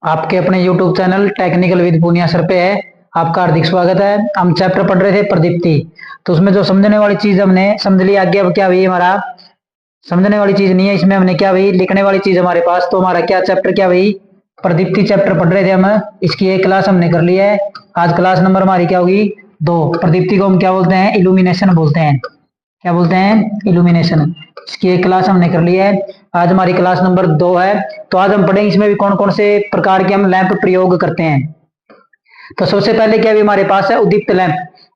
आपके अपने YouTube channel technical with Punia sir पे है। आपका हार्दिक स्वागत है। हम चैप्टर पढ़ रहे थे प्रदीप्ति, तो उसमें जो समझने वाली चीज हमने समझ ली। आगे अब क्या हुई, हमारा समझने वाली चीज नहीं है इसमें, हमने क्या हुई लिखने वाली चीज हमारे पास। तो हमारा क्या चैप्टर क्या हुई, प्रदीप्ति चैप्टर पढ़ रहे थे हम। इसकी एक क्लास हमने कर ली है। आज क्लास नंबर हमारी क्या होगी, 2। प्रदीप्ति को हम क्या बोलते हैं, इल्यूमिनेशन बोलते हैं। क्या बोलते हैं, इल्यूमिनेशन। इसकी एक क्लास हमने कर ली है। आज हमारी क्लास नंबर 2 है। तो आज हम पढ़ेंगे इसमें भी कौन कौन से प्रकार के हम लैंप प्रयोग करते हैं। तो सबसे पहले क्या भी हमारे पास है, उद्दीप्त लैंप।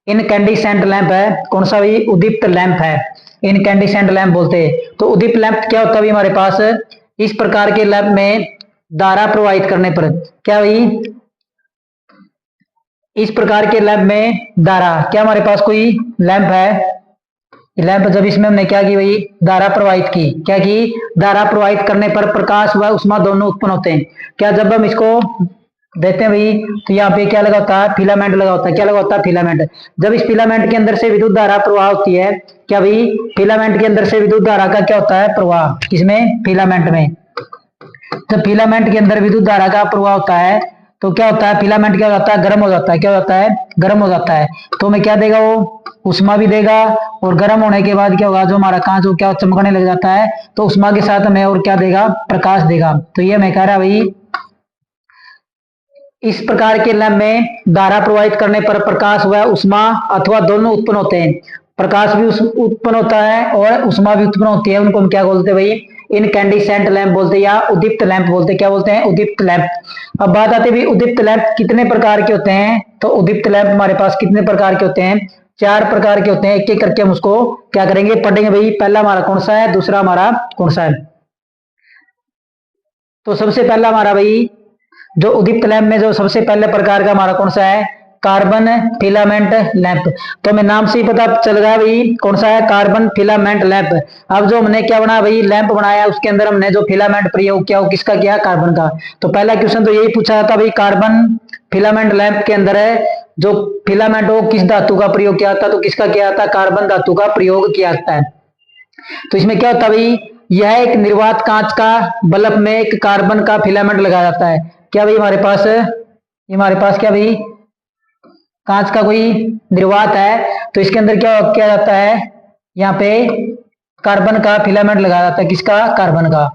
इनकैंडिसेंट लैंप है। कौन सा भी, उद्दीप्त लैंप है। इनकैंडिसेंट लैंप बोलते हैं। तो उद्दीप्त लैंप क्या होता है हमारे पास, इस प्रकार के लैंप में धारा प्रवाहित करने पर क्या हुई, इस प्रकार के लैंप में धारा, क्या हमारे पास कोई लैंप है, लैंप जब इसमें हमने क्या की भाई, धारा प्रवाहित की, क्या की, धारा प्रवाहित करने पर प्रकाश व उष्मा दोनों उत्पन्न होते हैं। क्या जब हम इसको देते हैं भाई, तो यहाँ पे क्या लगा होता है, फिलामेंट लगा होता है। क्या लगा होता है, फिलामेंट। जब इस फिलामेंट के अंदर से विद्युत धारा प्रवाह होती है, क्या भाई, फिलामेंट के अंदर से विद्युत धारा का क्या होता है, प्रवाह। किसमें, फिलामेंट में। जब फिलामेंट के अंदर विद्युत धारा का प्रवाह होता है, तो क्या होता है, फिलामेंट क्या होता है, गर्म हो जाता है। क्या होता है, गर्म हो जाता है। तो हमें क्या देगा वो, उष्मा भी देगा। और गर्म होने के बाद क्या होगा, जो हमारा कांच वो क्या चमकने लग जाता है। तो उष्मा के साथ हमें और क्या देगा, प्रकाश देगा। तो ये मैं कह रहा भाई, इस प्रकार के लैंप में धारा प्रवाहित करने पर प्रकाश व उष्मा अथवा दोनों उत्पन्न होते हैं। प्रकाश भी उत्पन्न होता है और उष्मा भी उत्पन्न होती है। उनको हम क्या बोलते हैं भाई, इनकैंडिसेंट लैंप बोलते हैं या उद्दीप्त लैंप बोलते हैं। क्या बोलते हैं, उद्दीप्त लैंप। अब बात आती है भाई, उद्दीप्त लैंप कितने प्रकार के होते हैं। तो उद्दीप्त लैंप हमारे पास कितने प्रकार के होते हैं, 4 प्रकार के होते हैं। एक एक करके हम उसको क्या करेंगे, पढ़ेंगे भाई। पहला हमारा कौन सा है, दूसरा हमारा कौन सा है। तो सबसे पहला हमारा भाई, जो उद्दीप्त लैंप में जो सबसे पहले प्रकार का हमारा कौन सा है, कार्बन फिलामेंट लैंप। तो हमें नाम से ही पता चल रहा है भाई कौन सा है, कार्बन फिलामेंट लैंप। अब जो हमने क्या बनाया भाई, लैंप बनाया, उसके अंदर हमने जो फिलामेंट प्रयोग किया वो किसका किया, कार्बन का। तो पहला क्वेश्चन तो यही पूछा था भाई, कार्बन फिलामेंट लैंप के अंदर है जो फिलामेंट हो किस धातु का प्रयोग किया था, तो किसका किया था, कार्बन धातु का प्रयोग किया जाता है। तो इसमें क्या होता है भाई, यह एक निर्वात कांच का बल्ब में एक कार्बन का फिलामेंट लगाया जाता है। क्या भाई हमारे पास, हमारे पास क्या भाई, कांच का कोई निर्वात है, तो इसके अंदर क्या किया जाता है, यहाँ पे कार्बन का फिलामेंट लगाया जाता है। किसका, कार्बन का।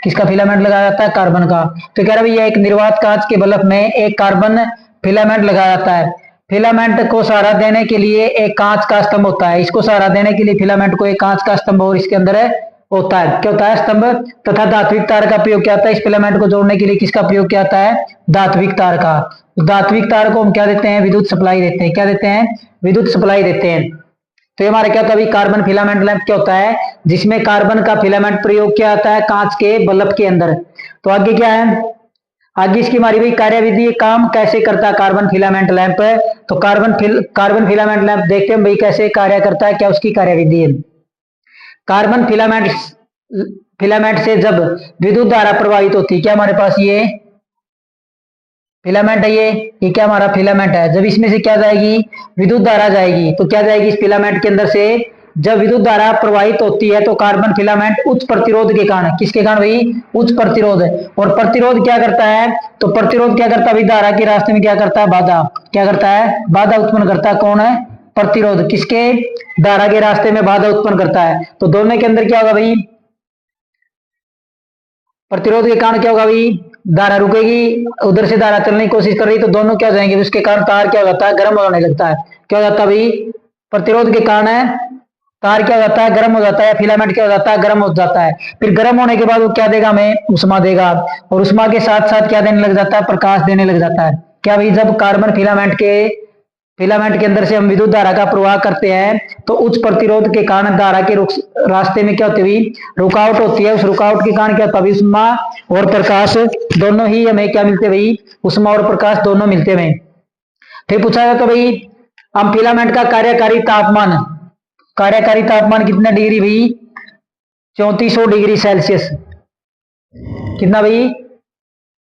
किसका फिलामेंट लगाया जाता है, कार्बन का। तो कह रहा भैया, एक निर्वात कांच के बल्ब में एक कार्बन फिलामेंट लगाया जाता है। फिलामेंट को सहारा देने के लिए एक कांच का स्तंभ होता है। इसको सहारा देने के लिए फिलामेंट को एक कांच का स्तंभ और इसके अंदर होता है, क्या होता है, स्तंभ तथा धात्विक तार का प्रयोग किया जाता है। इस फिलामेंट को जोड़ने के लिए किसका प्रयोग किया जाता है, धात्विक तार का। धात्विक तार को हम क्या देते हैं, विद्युत सप्लाई देते हैं। क्या देते हैं, विद्युत सप्लाई देते हैं। तो ये हमारा क्या होता है, कार्बन फिलामेंट लैंप क्या होता है, जिसमें कार्बन का फिलामेंट प्रयोग किया जाता है कांच के बल्ब के अंदर। तो आगे क्या है, आगे इसकी हमारी भाई कार्यविधि, काम कैसे करता है कार्बन फिलामेंट लैंप। तो कार्बन फिलामेंट लैंप देखते हैं भाई कैसे कार्य करता है, क्या उसकी कार्यविधि है। कार्बन फिलामेंट फिलामेंट से जब विद्युत धारा प्रवाहित होती है, क्या हमारे पास ये फिलामेंट है, ये क्या हमारा फिलामेंट है। जब इसमें से क्या जाएगी, विद्युत धारा जाएगी, तो क्या जाएगी इस फिलामेंट के अंदर से, जब विद्युत धारा प्रवाहित होती है तो कार्बन फिलामेंट उच्च प्रतिरोध के कारण, किसके कारण भाई, उच्च प्रतिरोध। और प्रतिरोध क्या करता है, तो प्रतिरोध क्या करता है भाई, धारा के रास्ते में क्या करता है, बाधा। क्या करता है, बाधा उत्पन्न करता है। कौन है, प्रतिरोध। किसके, धारा के रास्ते में बाधा उत्पन्न करता है। तो दोनों के अंदर क्या होगा भाई, प्रतिरोध के कारण क्या होगा भाई, धारा रुकेगी, उधर से धारा चलने की कोशिश कर रही, तो दोनों क्या हो जाएंगे, उसके कारण तार क्या हो जाता है, गर्म होने लगता है। क्या हो जाता है भाई, प्रतिरोध के कारण है, तार क्या हो जाता है, गर्म हो जाता है। फिलामेंट क्या हो जाता है, गर्म हो जाता है। फिर गर्म होने के बाद वो क्या देगा, हमें उष्मा देगा। और उष्मा के साथ साथ क्या देने लग जाता है, प्रकाश देने लग जाता है। क्या भाई, जब कार्बन फिलामेंट के अंदर से हम विद्युत धारा का प्रवाह करते हैं, तो उच्च प्रतिरोध के कारण धारा के रास्ते में क्या होती हुई रुकावट होती है। उस रुकावट के कारण क्या होता है, उष्मा और प्रकाश दोनों ही हमें क्या मिलते भाई, उष्मा और प्रकाश दोनों मिलते हैं। फिर पूछा जाता भाई, हम फिलामेंट का कार्यकारी तापमान कितना डिग्री भाई, 3400 डिग्री सेल्सियस। कितना भाई,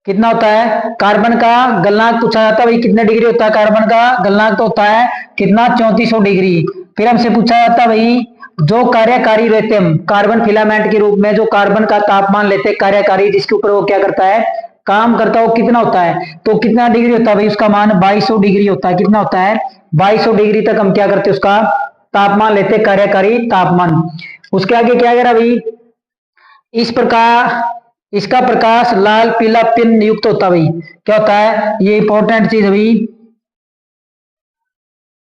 कितना होता है, कार्बन का गलनांक पूछा जाता है भाई, कितने डिग्री होता है कार्बन का गलनांक, तो होता है कितना, 3400 डिग्री। फिर हमसे पूछा जाता है भाई, जो कार्यकारी रहते हैं कार्बन फिलामेंट के रूप में, जो कार्बन का तापमान लेते हैं कार्यकारी, जिसके ऊपर वो क्या करता है, काम करता है वो कितना होता है, तो कितना डिग्री होता है भाई, उसका मान 2200 डिग्री होता है। कितना होता है, 2200 डिग्री तक हम क्या करते हैं, उसका तापमान लेते, कार्यकारी तापमान। उसके आगे क्या कह रहा भाई, इस प्रकार इसका प्रकाश लाल पीला पिन युक्त होता है भाई। क्या होता है, ये इंपॉर्टेंट चीज भाई,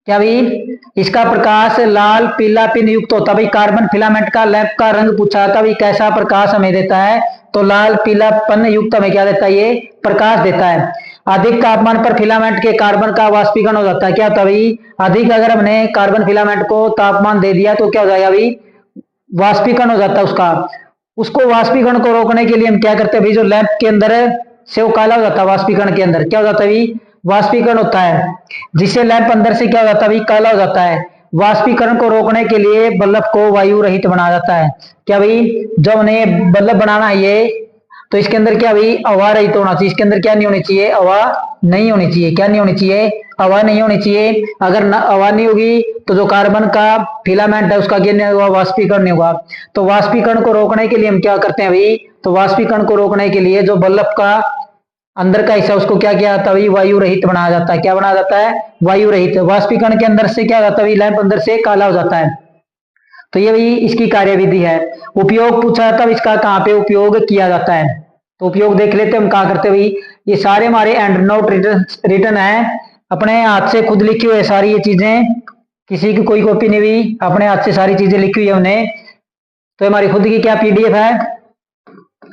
क्या भाई, इसका प्रकाश लाल पीला पिन युक्त होता है भाई। कार्बन फिलामेंट का लैंप का रंग पूछा था भाई, कैसा प्रकाश हमें देता है, तो लाल पीला पन युक्त हमें क्या देता है, ये प्रकाश देता है। अधिक तापमान पर फिलामेंट के कार्बन का वाष्पीकरण हो जाता है। क्या होता है भाई, अधिक अगर हमने कार्बन फिलामेंट को तापमान दे दिया तो क्या हो जाएगा भाई, वाष्पीकरण हो जाता है उसका। उसको वाष्पीकरण को रोकने के लिए हम क्या करते हैं भाई, जो लैंप के अंदर से वो काला हो जाता है, वाष्पीकरण के अंदर क्या हो जाता है भाई, वाष्पीकरण होता है, जिससे लैंप अंदर से क्या हो जाता है भाई, काला हो जाता है। वाष्पीकरण को रोकने के लिए बल्ब को वायु रहित बनाया जाता है। क्या भाई, जब उन्हें बल्ब बनाना है ये, तो इसके अंदर क्या भाई, हवा रहित होना चाहिए। इसके अंदर क्या नहीं होनी चाहिए, हवा नहीं होनी चाहिए। क्या नहीं होनी चाहिए, हवा नहीं होनी चाहिए। अगर हवा नहीं होगी तो जो कार्बन का फिलामेंट है उसका क्या नहीं होगा, वाष्पीकरण नहीं होगा। तो वाष्पीकरण को रोकने के लिए हम क्या करते हैं भाई, तो वाष्पीकरण को रोकने के लिए जो बल्ब का अंदर का हिस्सा उसको क्या किया जाता है, वायु रहित बनाया जाता है। क्या बनाया जाता है, वायु रहित। वाष्पीकरण के अंदर से क्या हो जाता है, लैंप अंदर से काला हो जाता है। तो ये भी इसकी कार्यविधि है। उपयोग पूछा जाता है, इसका कहाँ पे उपयोग किया जाता है, तो उपयोग देख लेते हैं हम कहाँ करते भाई। ये सारे हमारे एंड नोट रिटर्न है, अपने हाथ से खुद लिखी हुई है सारी ये चीजें, किसी की कोई कॉपी नहीं हुई, अपने हाथ से सारी चीजें लिखी हुई है हमने। तो हमारी खुद की क्या पीडीएफ है,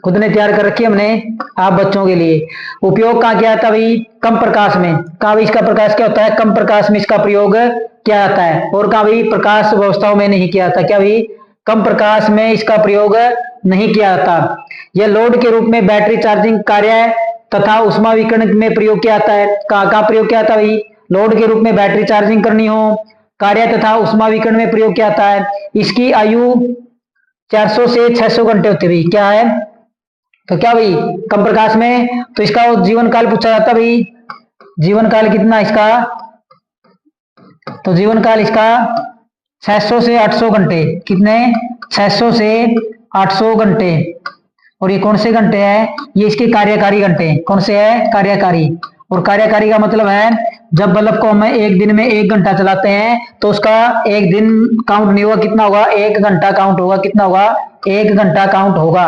खुद ने तैयार कर रखी है हमने आप बच्चों के लिए। उपयोग कहाँ किया जाता भाई, कम प्रकाश में। कहाँ भाई, इसका प्रकाश क्या होता है, कम प्रकाश में इसका प्रयोग किया जाता है। और कहाँ भाई, प्रकाश व्यवस्थाओं में नहीं किया जाता। क्या भाई, कम प्रकाश में इसका प्रयोग नहीं किया जाता। यह लोड के रूप में बैटरी चार्जिंग कार्य तथा उष्मा विकिरण में प्रयोग किया जाता है। कहाँ प्रयोग किया जाता है भाई, लोड के रूप में बैटरी चार्जिंग करनी हो, कार्य तथा उष्मा विकिरण में प्रयोग किया जाता है। इसकी आयु 400 से 600 घंटे होती है भाई। क्या है, तो क्या भाई, कम प्रकाश में, तो इसका जीवन काल पूछा जाता भाई, जीवन काल कितना इसका, तो जीवन काल इसका 600 से 800 घंटे। कितने, 600 से 800 घंटे। और ये कौन से घंटे हैं, ये इसके कार्यकारी घंटे। कौन से है, कार्यकारी। और कार्यकारी का मतलब है, जब बल्ब को हम एक दिन में 1 घंटा चलाते हैं तो उसका एक दिन काउंट नहीं होगा, कितना होगा, 1 घंटा काउंट होगा। कितना होगा, 1 घंटा काउंट होगा।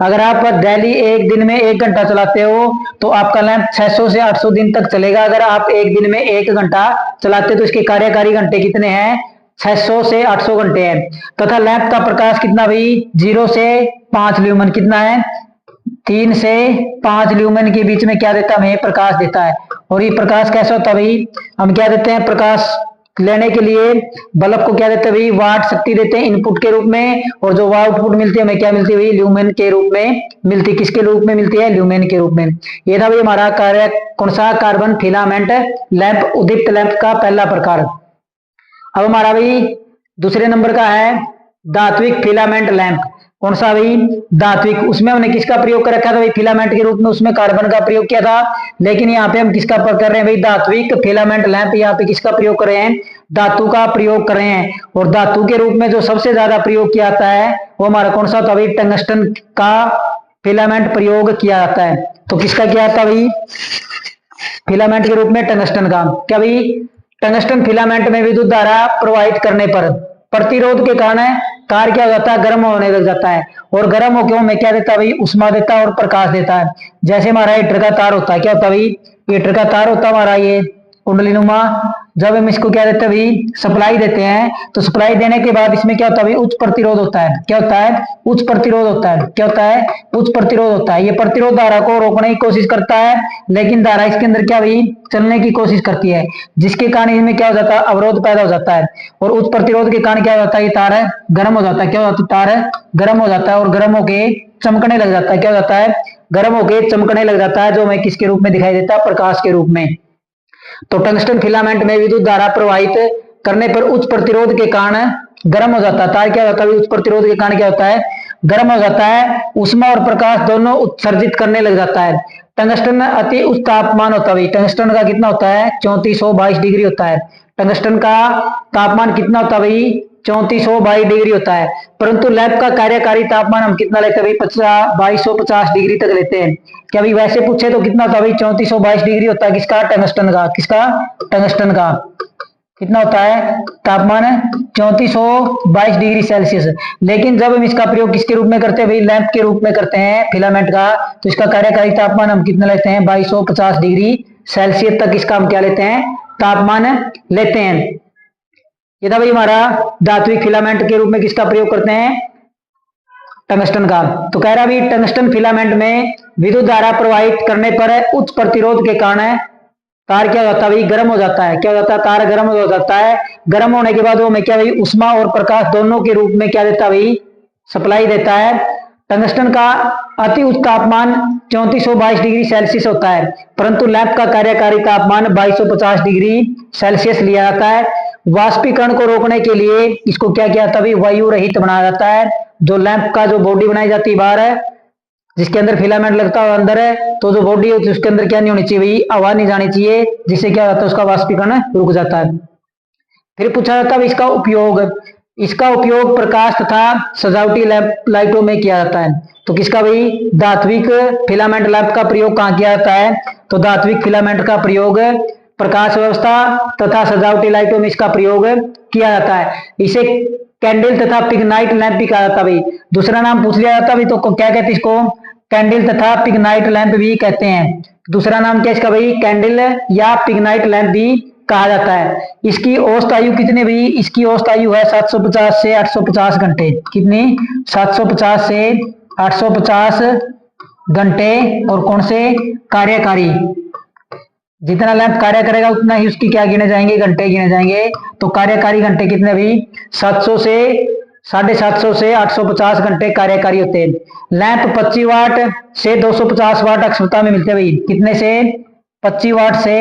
अगर आप डेली एक दिन में 1 घंटा चलाते हो तो आपका लैंप 600 से 800 दिन तक चलेगा। अगर आप एक दिन में 1 घंटा चलाते तो इसके कार्यकारी घंटे कितने हैं, 600 से 800 घंटे हैं। तथा लैंप का प्रकाश कितना भाई, 0 से 5 ल्यूमन। कितना है, 3 से 5 ल्यूमेन के बीच में क्या देता है, हमें प्रकाश देता है। और ये प्रकाश कैसा होता है भाई, हम क्या देते हैं, प्रकाश लेने के लिए बल्ब को क्या देते हैं भाई, वाट शक्ति देते हैं इनपुट के रूप में। और जो आउटपुट मिलती है हमें क्या मिलती है भाई, ल्यूमेन के रूप में मिलती है। किसके रूप में मिलती है, ल्यूमेन के रूप में। ये था भाई हमारा कार्य, कौन सा, कार्बन फिलामेंट लैंप, उद्दीप्त लैंप का पहला प्रकार। अब हमारा भाई दूसरे नंबर का है धात्विक फिलामेंट लैंप। कौन सा भाई, धात्विक। उसमें हमने किसका प्रयोग कर रखा था भाई, फिलामेंट के रूप में, उसमें कार्बन का प्रयोग किया था। लेकिन यहाँ पे हम किसका कर रहे हैं भाई, धात्विक फिलामेंट लैंप। यहाँ पे किसका प्रयोग कर रहे हैं, धातु का प्रयोग कर रहे हैं। और धातु के रूप में जो सबसे ज्यादा प्रयोग किया जाता है वो हमारा कौन सा था भाई, टंगस्टन का फिलामेंट प्रयोग किया जाता है। तो किसका किया जाता भाई, फिलामेंट के रूप में टंगस्टन का। क्या भाई, टंगस्टन फिलामेंट में विद्युत धारा प्रवाहित करने पर प्रतिरोध के कारण तार क्या हो जाता है, गर्म होने लग जाता है। और गर्म होकर हमें क्या देता है भाई, उष्मा देता है और प्रकाश देता है। जैसे हमारा हीटर का तार होता है, क्या होता है भाई, हीटर का तार होता है हमारा ये कुंडली नुमा। जब हम इसको क्या देते हैं भाई, सप्लाई देते हैं, तो सप्लाई देने के बाद इसमें क्या होता है भाई, उच्च प्रतिरोध होता है। क्या होता है, उच्च प्रतिरोध होता है। क्या होता है, उच्च प्रतिरोध होता है। ये प्रतिरोध धारा को रोकने की कोशिश करता है, लेकिन धारा इसके अंदर क्या भाई, चलने की कोशिश करती है, जिसके कारण इसमें क्या हो जाता है, अवरोध पैदा हो जाता है। और उच्च प्रतिरोध के कारण क्या होता है, ये तार है गर्म हो जाता है। क्या होता है, तार है गर्म हो जाता है और गर्म होके चमकने लग जाता है। क्या हो जाता है, गर्म होके चमकने लग जाता है, जो हमें किसके रूप में दिखाई देता है, प्रकाश के रूप में। तो टंगस्टन फिलामेंट में विद्युत धारा प्रवाहित करने पर उच्च प्रतिरोध के कारण गर्म हो जाता है। तार क्या होता है, उच्च प्रतिरोध के कारण क्या होता है, गर्म हो जाता है, ऊष्मा और प्रकाश दोनों उत्सर्जित करने लग जाता है। टंगस्टन अति उच्च तापमान होता है। टंगस्टन का कितना होता है, 3422 डिग्री होता है। टंगस्टन का तापमान कितना होता है भाई, 3422 डिग्री होता है। परंतु लैंप का कार्यकारी तापमान हम कितना लेते हैं भाई, 2250 डिग्री तक लेते हैं। क्या भाई वैसे पूछे तो कितना होता है भाई, 3422 डिग्री होता है किसका, टंगस्टन का। किसका, टंगस्टन का कितना होता है तापमान, 3422 डिग्री सेल्सियस। लेकिन जब हम इसका प्रयोग किसके रूप में करते हैं भाई, लैंप के रूप में करते हैं, फिलामेंट का, तो इसका कार्यकारी तापमान हम कितना लेते हैं, 2250 डिग्री सेल्सियस तक इसका हम क्या लेते हैं, तापमान लेते हैं। ये था भाई हमारा धात्विक फिलामेंट के रूप में किसका प्रयोग करते हैं, टंगस्टन का। तो कह रहा भाई टंगस्टन फिलामेंट में विद्युत धारा प्रवाहित करने पर उच्च प्रतिरोध के कारण तार क्या होता है भाई, गर्म हो जाता है। क्या हो जाता है, तार गर्म हो जाता है। गर्म होने के बाद वो में क्या भाई, ऊष्मा और प्रकाश दोनों के रूप में क्या देता है भाई, सप्लाई देता है। टंगस्टन का अति उच्च तापमान 3422 डिग्री सेल्सियस होता है, परंतु लैंप का कार्यकारी तापमान 2250 डिग्री सेल्सियस लिया जाता है। वाष्पीकरण को रोकने के लिए इसको क्या किया जाता है, वायु रहित बनाया जाता है। जो लैंप का जो बॉडी बनाई जाती है बाहर है, जिसके अंदर फिलामेंट लगता है अंदर है, तो जो बॉडी होती है उसके अंदर क्या नहीं होनी चाहिए भाई, हवा नहीं जानी चाहिए, जिससे क्या होता है उसका वाष्पीकरण रुक जाता है। फिर पूछा जाता है इसका उपयोग। इसका उपयोग प्रकाश तथा सजावटी लाइटों में किया जाता है। तो किसका भाई, धात्विक फिलामेंट लैंप का प्रयोग कहाँ किया जाता है, तो धात्विक फिलामेंट का प्रयोग प्रकाश व्यवस्था तथा सजावटी लाइटों में इसका प्रयोग किया जाता है। इसे कैंडल तथा पिगनाइट लैंप भी कहा जाता है भाई। दूसरा नाम पूछ लिया जाता है तो क्या कहते हैं इसको, कैंडल तथा पिगनाइट लैंप भी कहते हैं। दूसरा नाम क्या इसका भाई, कैंडल या पिगनाइट लैंप भी कहा जाता है। इसकी औसत आयु कितनी भाई, इसकी औसत आयु है 750 से 850 घंटे। कितनी, 750 से 850 घंटे। और कौन से, कार्यकारी, जितना लैंप कार्य करेगा उतना ही उसकी क्या गिने जाएंगे, घंटे गिने जाएंगे। तो कार्यकारी घंटे कितने भाई, 700 से 750 से 850 घंटे कार्यकारी होते हैं। लैंप 25 वाट से 250 वाट अक्षमता में मिलते हैं भाई। कितने से, 25 वाट से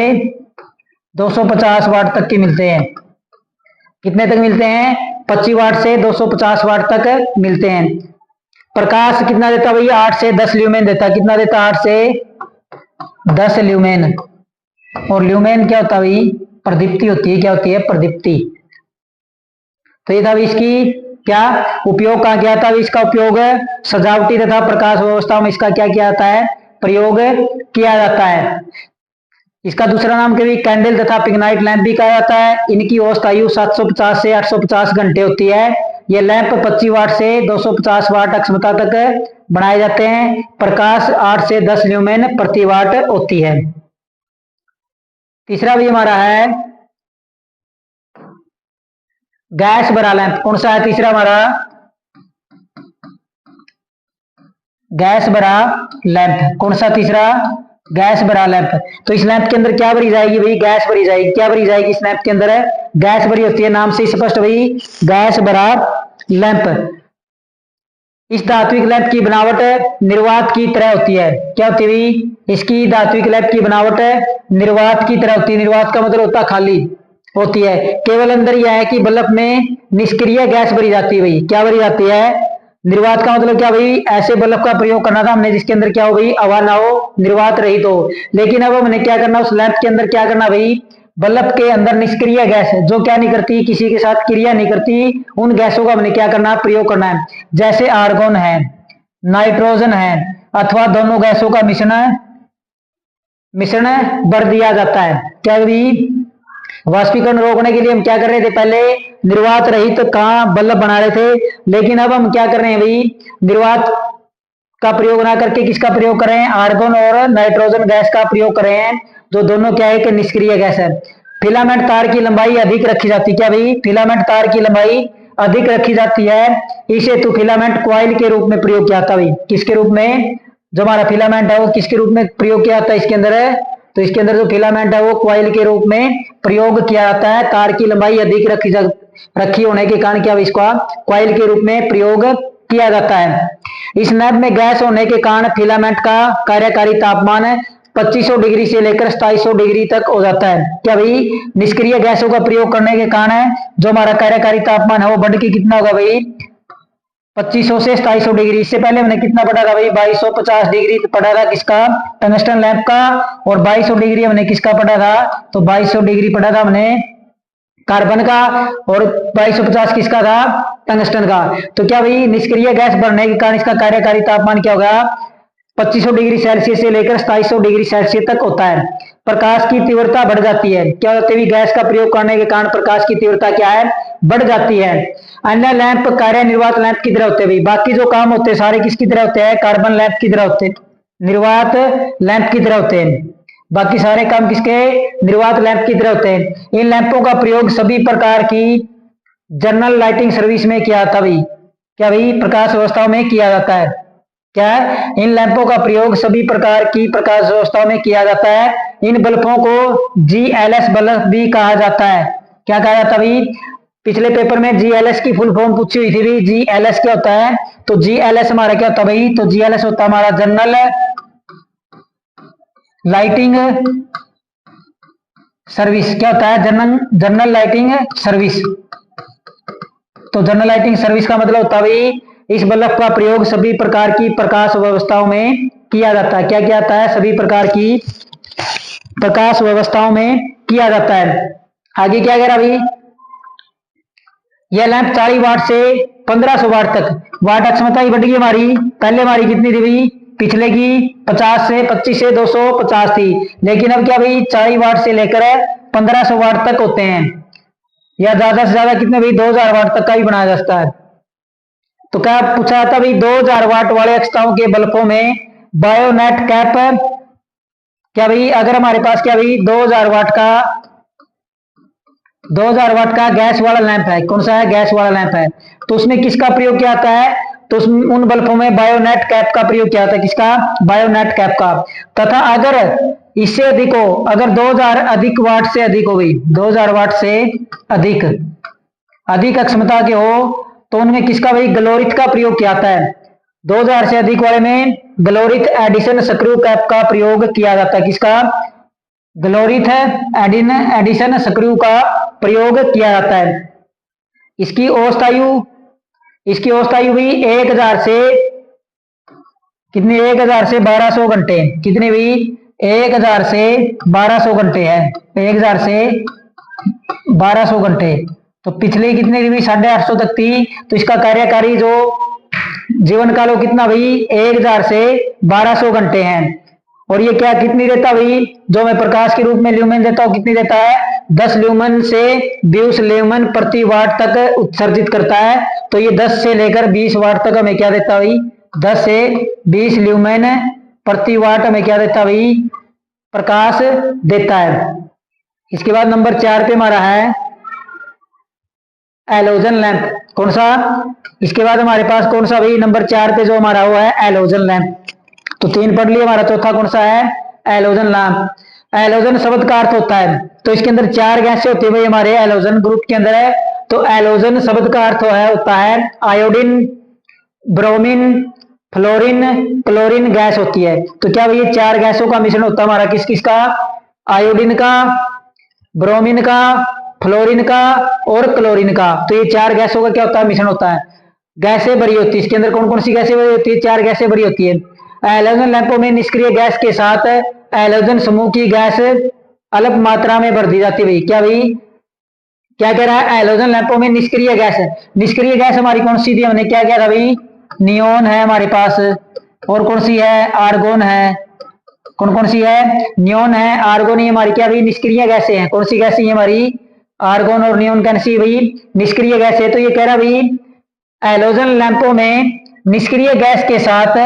250 वाट तक के मिलते हैं। कितने तक मिलते हैं, 25 वाट से 250 वाट तक मिलते हैं। प्रकाश कितना देता भाई, 8 से 10 ल्यूमेन देता। कितना देता, 8 से 10 ल्यूमेन। और ल्यूमेन क्या होता है भाई, प्रदीप्ति होती है। क्या होती है, प्रदीप्ति। तो ये था इसकी क्या उपयोग कहाँ किया था, इसका उपयोग सजावटी तथा प्रकाश व्यवस्था में इसका क्या किया जाता है, प्रयोग किया जाता है। इसका दूसरा नाम क्या, कैंडल तथा पिगनाइट लैंप भी कहा जाता है। इनकी औसत आयु 750 से 850 घंटे होती है। ये लैंप 25 वाट से 250 वाट अक्षमता तक बनाए जाते हैं। प्रकाश 8 से 10 ल्यूमेन प्रति वाट होती है। तीसरा भी हमारा है गैस भरा लैंप। कौन सा है तीसरा हमारा, गैस भरा लैंप। कौन सा तीसरा, गैस भरा लैंप। तो इस लैंप के अंदर क्या भरी जाएगी भाई, गैस भरी जाएगी। क्या भरी जाएगी इस लैंप के अंदर, गैस भरी होती है। नाम से स्पष्ट भाई, गैस भरा लैंप। इस धात्विक लैंप की बनावट निर्वात की तरह होती है। क्या होती है भाई, इसकी धात्विक लैंप की बनावट निर्वात की तरह होती है। निर्वात का मतलब होता है खाली होती है। केवल अंदर यह है कि बल्ब में निष्क्रिय गैस भरी जाती है भाई। क्या भरी जाती है, निर्वात का मतलब क्या भाई, ऐसे बल्ब का प्रयोग करना था हमने जिसके अंदर क्या हो भाई, हवा ना हो, निर्वात रहित हो। लेकिन अब हमने क्या करना, उस लैंप के अंदर क्या करना भाई, बल्ब के अंदर निष्क्रिय गैस है जो क्या नहीं करती, किसी के साथ क्रिया नहीं करती, उन गैसों का हमने क्या करना, प्रयोग करना है। जैसे आर्गन है, नाइट्रोजन है, अथवा दोनों गैसों का मिश्रण भर दिया जाता है। क्या भाई, वाष्पीकरण रोकने के लिए हम क्या कर रहे थे, पहले निर्वात रहित कहाँ बल्ब बना रहे थे, लेकिन अब हम क्या कर रहे हैं भाई, निर्वात का प्रयोग ना करके किसका प्रयोग कर रहे हैं, आर्गन और नाइट्रोजन गैस का प्रयोग कर रहे हैं, जो दोनों क्या है कि निष्क्रिय गैस है। फिलामेंट तार की लंबाई अधिक रखी जाती है। क्या भाई, फिलामेंट तार की लंबाई अधिक रखी जाती है। इस हेतु फिलामेंट कॉइल के रूप में प्रयोग किया जाता है। किसके रूप में, जो हमारा फिलामेंट है वो किसके रूप में प्रयोग किया जाता है इसके अंदर है, तो इसके अंदर जो फिलामेंट है वो कॉइल के रूप में प्रयोग किया जाता है। तार की लंबाई अधिक रखी होने के कारण क्या इसका कॉइल के रूप में प्रयोग किया जाता है। इस लैंप में गैस होने के कारण फिलामेंट का कार्यकारी तापमान 2500 डिग्री से लेकर 2700 डिग्री तक हो जाता है। क्या भाई, निष्क्रिय गैसों का प्रयोग करने के कारण जो हमारा कार्यकारी तापमान है वो बढ़ के कितना होगा भाई, 2500 से 2700 डिग्री। इससे पहले हमने कितना पढ़ा था भाई, 2250 डिग्री पढ़ा था किसका, टंगस्टन लैंप का, और 2200 डिग्री हमने किसका पढ़ा था, तो 2200 डिग्री पढ़ा था हमने कार्बन का, और 2250 किसका था, टंगस्टन का। तो क्या भाई, निष्क्रिय गैस बढ़ने के कारण इसका कार्यकारी तापमान क्या होगा, 2500 डिग्री सेल्सियस से लेकर 2700 डिग्री सेल्सियस तक होता है। प्रकाश की तीव्रता बढ़ जाती है, क्या होती है, गैस का प्रयोग करने के कारण प्रकाश की तीव्रता क्या है, बढ़ जाती है। अन्य लैंप कार्य निर्वात लैंप की तरह होते हैं, बाकी जो काम होते हैं सारे किसकी तरह होते हैं, कार्बन लैंप की तरह होते हैं, निर्वात लैंप की तरह होते हैं। बाकी सारे काम किसके, निर्वात लैंप की तरह होते हैं। इन लैंपों का प्रयोग सभी प्रकार की जनरल लाइटिंग सर्विस में किया जाता भाई, क्या भाई, प्रकाश व्यवस्थाओं में किया जाता है। क्या है, इन लैंपों का प्रयोग सभी प्रकार की प्रकाश व्यवस्थाओं में किया जाता है। इन बल्बों को जीएलएस बल्ब भी कहा जाता है। क्या कहा जाता है भाई, पिछले पेपर में जीएलएस की फुल फॉर्म पूछी हुई थी भाई, जीएलएस क्या होता है, तो जीएलएस हमारा क्या होता है भाई, तो जीएलएस होता है हमारा जनरल लाइटिंग सर्विस। क्या होता है, जनरल लाइटिंग सर्विस। तो जनरल लाइटिंग सर्विस का मतलब होता है भाई, इस बल्ब का प्रयोग सभी प्रकार की प्रकाश व्यवस्थाओं में किया जाता है। क्या किया जाता है, सभी प्रकार की प्रकाश व्यवस्थाओं में किया जाता है। आगे क्या कह रहा भाई, यह लैंप 40 वाट से 1500 वाट तक, वाट अक्षमता ही बढ़ गई हमारी, पहले हमारी कितनी थी भाई, पिछले की 25 से 250 थी, लेकिन अब क्या भाई 40 वाट से लेकर 1500 वाट तक होते हैं, या ज्यादा से ज्यादा कितने भाई 2000 वाट तक का भी बनाया जा सकता है। तो क्या पूछा जाता भाई, 2000 वाट वाले अक्षताओं के बल्बों में बायोनेट कैप, क्या भाई, अगर हमारे पास क्या भाई 2000 वाट का गैस वाला लैंप है, कौन सा है, गैस वाला लैंप है, तो उसमें किसका प्रयोग किया जाता है, तो उन बल्बों में बायोनेट कैप का प्रयोग किया जाता है, किसका, बायोनेट कैप का। तथा अगर इससे अधिक हो, अगर 2000 अधिक वाट से अधिक हो गई, 2000 वाट से अधिक अधिक अक्षमता के हो, तो उनमें किसका भाई, ग्लोरिथ का प्रयोग किया जाता है। 2000 से अधिक वाले में ग्लोरिथ एडिशन स्क्रू कैप का प्रयोग किया जाता है, किसका, ग्लोरिथ एडिशन स्क्रू का प्रयोग किया जाता है। इसकी औसत आयु भी 1000 से कितनी, 1000 से 1200 घंटे, कितने भी 1000 से 1200 घंटे है, 1000 से 1200 घंटे। तो पिछले कितने की भी 850 तक थी, तो इसका कार्यकारी जो जीवन काल वो कितना भाई, 1000 से 1200 घंटे हैं। और ये क्या कितनी देता भाई, जो मैं प्रकाश के रूप में ल्यूमेन देता हूँ, कितनी देता है, 10 ल्यूमेन से 20 ल्यूमेन प्रति वाट तक उत्सर्जित करता है। तो ये 10 से लेकर 20 वाट तक हमें क्या देता भाई, 10 से 20 ल्यूमेन प्रति वाट हमें क्या देता भाई, प्रकाश देता है। इसके बाद नंबर 4 पे हमारा है एलोजन लैंप, कौन सा, इसके बाद हमारे पास कौन सा भाई, नंबर 4 पे जो हमारा वो है एलोजन लैंप। तो 3 पढ़ लिया, हमारा चौथा कौन सा है, एलोजन लैंप। एलोजन शब्द का अर्थ होता है, तो इसके अंदर 4 गैसें होती है भाई हमारे एलोजन ग्रुप के अंदर है। तो एलोजन शब्द का अर्थ होता है iodine, bromine, fluorine, chlorine gas होती है। तो क्या भाई, ये 4 गैसों का मिश्रण होता है हमारा, किस किस का, आयोडीन का, ब्रोमीन का, फ्लोरीन का और क्लोरीन का। तो ये 4 गैसों का क्या होता है, मिश्रण होता है। गैसें भरी होती है, इसके अंदर कौन कौन सी गैसें भरी होती है, 4 गैसें भरी होती है। एलोजन लैंपों में निष्क्रिय गैस के साथ एलोजन समूह की गैस अल्प मात्रा में भर दी जाती है भाई। क्या भाई, क्या कह रहा है, एलोजन लैंपों में निष्क्रिय गैस है, निष्क्रिय गैस हमारी कौन सी थी, हमने क्या किया था भाई, नियोन है हमारे पास, और कौन सी है, आर्गोन है, कौन कौन सी है, नियोन है, आर्गोन, ये हमारी क्या भाई निष्क्रिय गैसें हैं। कौन सी गैसें ये हमारी, आर्गोन और नियोन, कैसी भाई निष्क्रिय गैस है। तो ये कह रहा भाई एलोजन लैंपों में निष्क्रिय गैस के साथ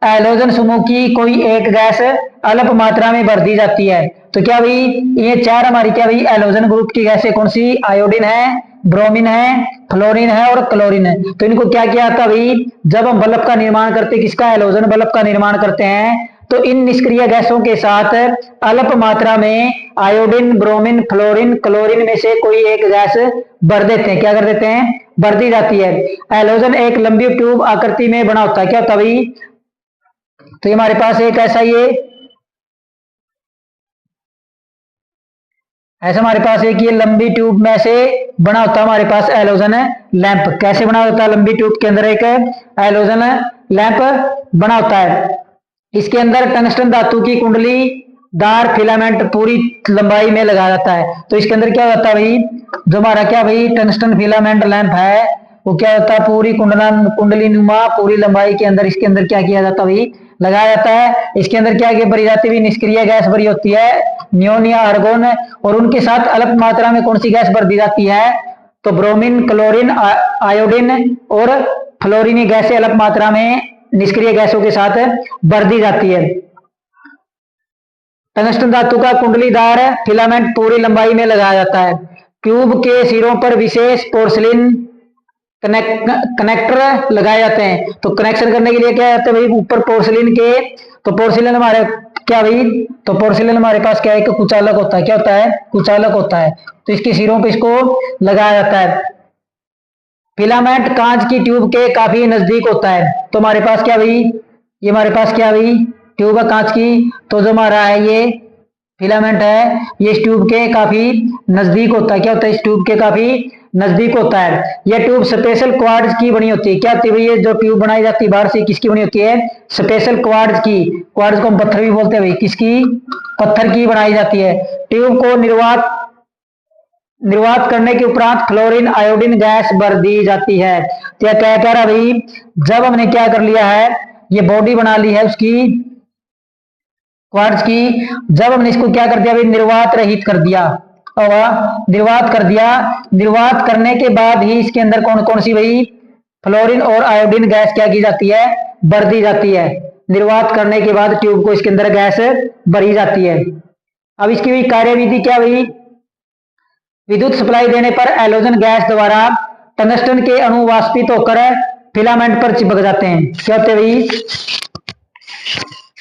एलोजन समूह की कोई एक गैस अल्प मात्रा में भर दी जाती है। तो क्या भाई, ये 4 हमारी क्या भाई एलोजन ग्रुप की गैसें कौन सी, आयोडीन है, ब्रोमीन है, फ्लोरीन है और क्लोरीन है। तो इनको क्या किया था भाई, जब हम बल्ब का निर्माण करते, किसका, एलोजन बल्ब का निर्माण करते हैं, तो इन निष्क्रिय गैसों के साथ अल्प मात्रा में आयोडीन, ब्रोमीन, फ्लोरीन, क्लोरीन में से कोई एक गैस भर देते हैं। क्या कर देते हैं, भर दी जाती है। एलोजन एक लंबी ट्यूब आकृति में बना होता है। क्या होता है भाई, तो हमारे पास एक ऐसा ये ऐसा हमारे पास एक ये लंबी ट्यूब में से बना होता है हमारे पास हैलोजन लैंप। कैसे बना होता है? लंबी ट्यूब के अंदर एक हैलोजन लैंप बना होता है। इसके अंदर टंगस्टन धातु की कुंडली दार फिलामेंट पूरी लंबाई में लगाया जाता है। तो इसके अंदर क्या होता है भाई, जो हमारा क्या भाई टंगस्टन फिलामेंट लैंप है वो क्या होता है, पूरी कुंडली नुमा पूरी लंबाई के अंदर इसके अंदर क्या किया जाता है भाई, लगाया जाता है। इसके अंदर क्या भरी जाती है, निष्क्रिय गैस भरी होती है, नियोन या आर्गोन, और उनके साथ अल्प मात्रा में कौन सी गैस भर दी जाती है, तो ब्रोमीन, क्लोरीन, आयोडीन और फ्लोरीन गैसें अल्प मात्रा में निष्क्रिय गैसों के साथ भर दी जाती है। टंगस्टन धातु का कुंडलीदार फिलामेंट पूरी लंबाई में लगाया जाता है। ट्यूब के सिरों पर विशेष पोर्सिलिन कनेक्टर लगाए जाते हैं। तो कनेक्शन करने के लिए क्या जाता है भाई, ऊपर पोर्सिलिन के, तो पोर्सिलिन हमारे क्या भाई, तो पोर्सिलिन हमारे पास क्या है, एक कुचालक होता है। क्या होता है? कुचालक होता है। तो इसके सिरों पे इसको लगाया जाता है। फिलामेंट कांच की ट्यूब के काफी नजदीक होता है। तो हमारे पास क्या भाई, ये हमारे पास क्या भाई ट्यूब है कांच की, तो जो हमारा है ये फिलामेंट है ये इस ट्यूब के काफी नजदीक होता है। क्या होता है? इस ट्यूब के काफी नजदीक होता है। यह ट्यूब स्पेशल क्वार्ट्ज की बनी होती है। क्या होती है? ये जो ट्यूब बनाई जाती है बाहर से किसकी बनी होती है? स्पेशल क्वार्ट्ज की। क्वार्ट्ज को हम पत्थर भी बोलते हैं भाई, किसकी? पत्थर की बनाई जाती है। ट्यूब को निर्वात करने के उपरांत फ्लोरीन आयोडीन गैस भर दी जाती है। तो क्या कह रहा भाई, जब हमने क्या कर लिया है, ये बॉडी बना ली है उसकी क्वार्ट्ज की, जब हमने इसको क्या कर दिया भाई, निर्वात रहित कर दिया, और निर्वात कर दिया, निर्वात करने के बाद ही इसके अंदर कौन कौन सी भाई फ्लोरीन और आयोडीन गैस क्या की जाती है, भर दी जाती है। निर्वात करने के बाद ट्यूब को इसके अंदर गैस भरी जाती है। अब इसकी भी कार्यविधि क्या भाई, विद्युत सप्लाई देने पर हैलोजन गैस द्वारा टंगस्टन के अणु वाष्पित होकर फिलामेंट पर चिपक जाते हैं। क्या होते हैं भाई,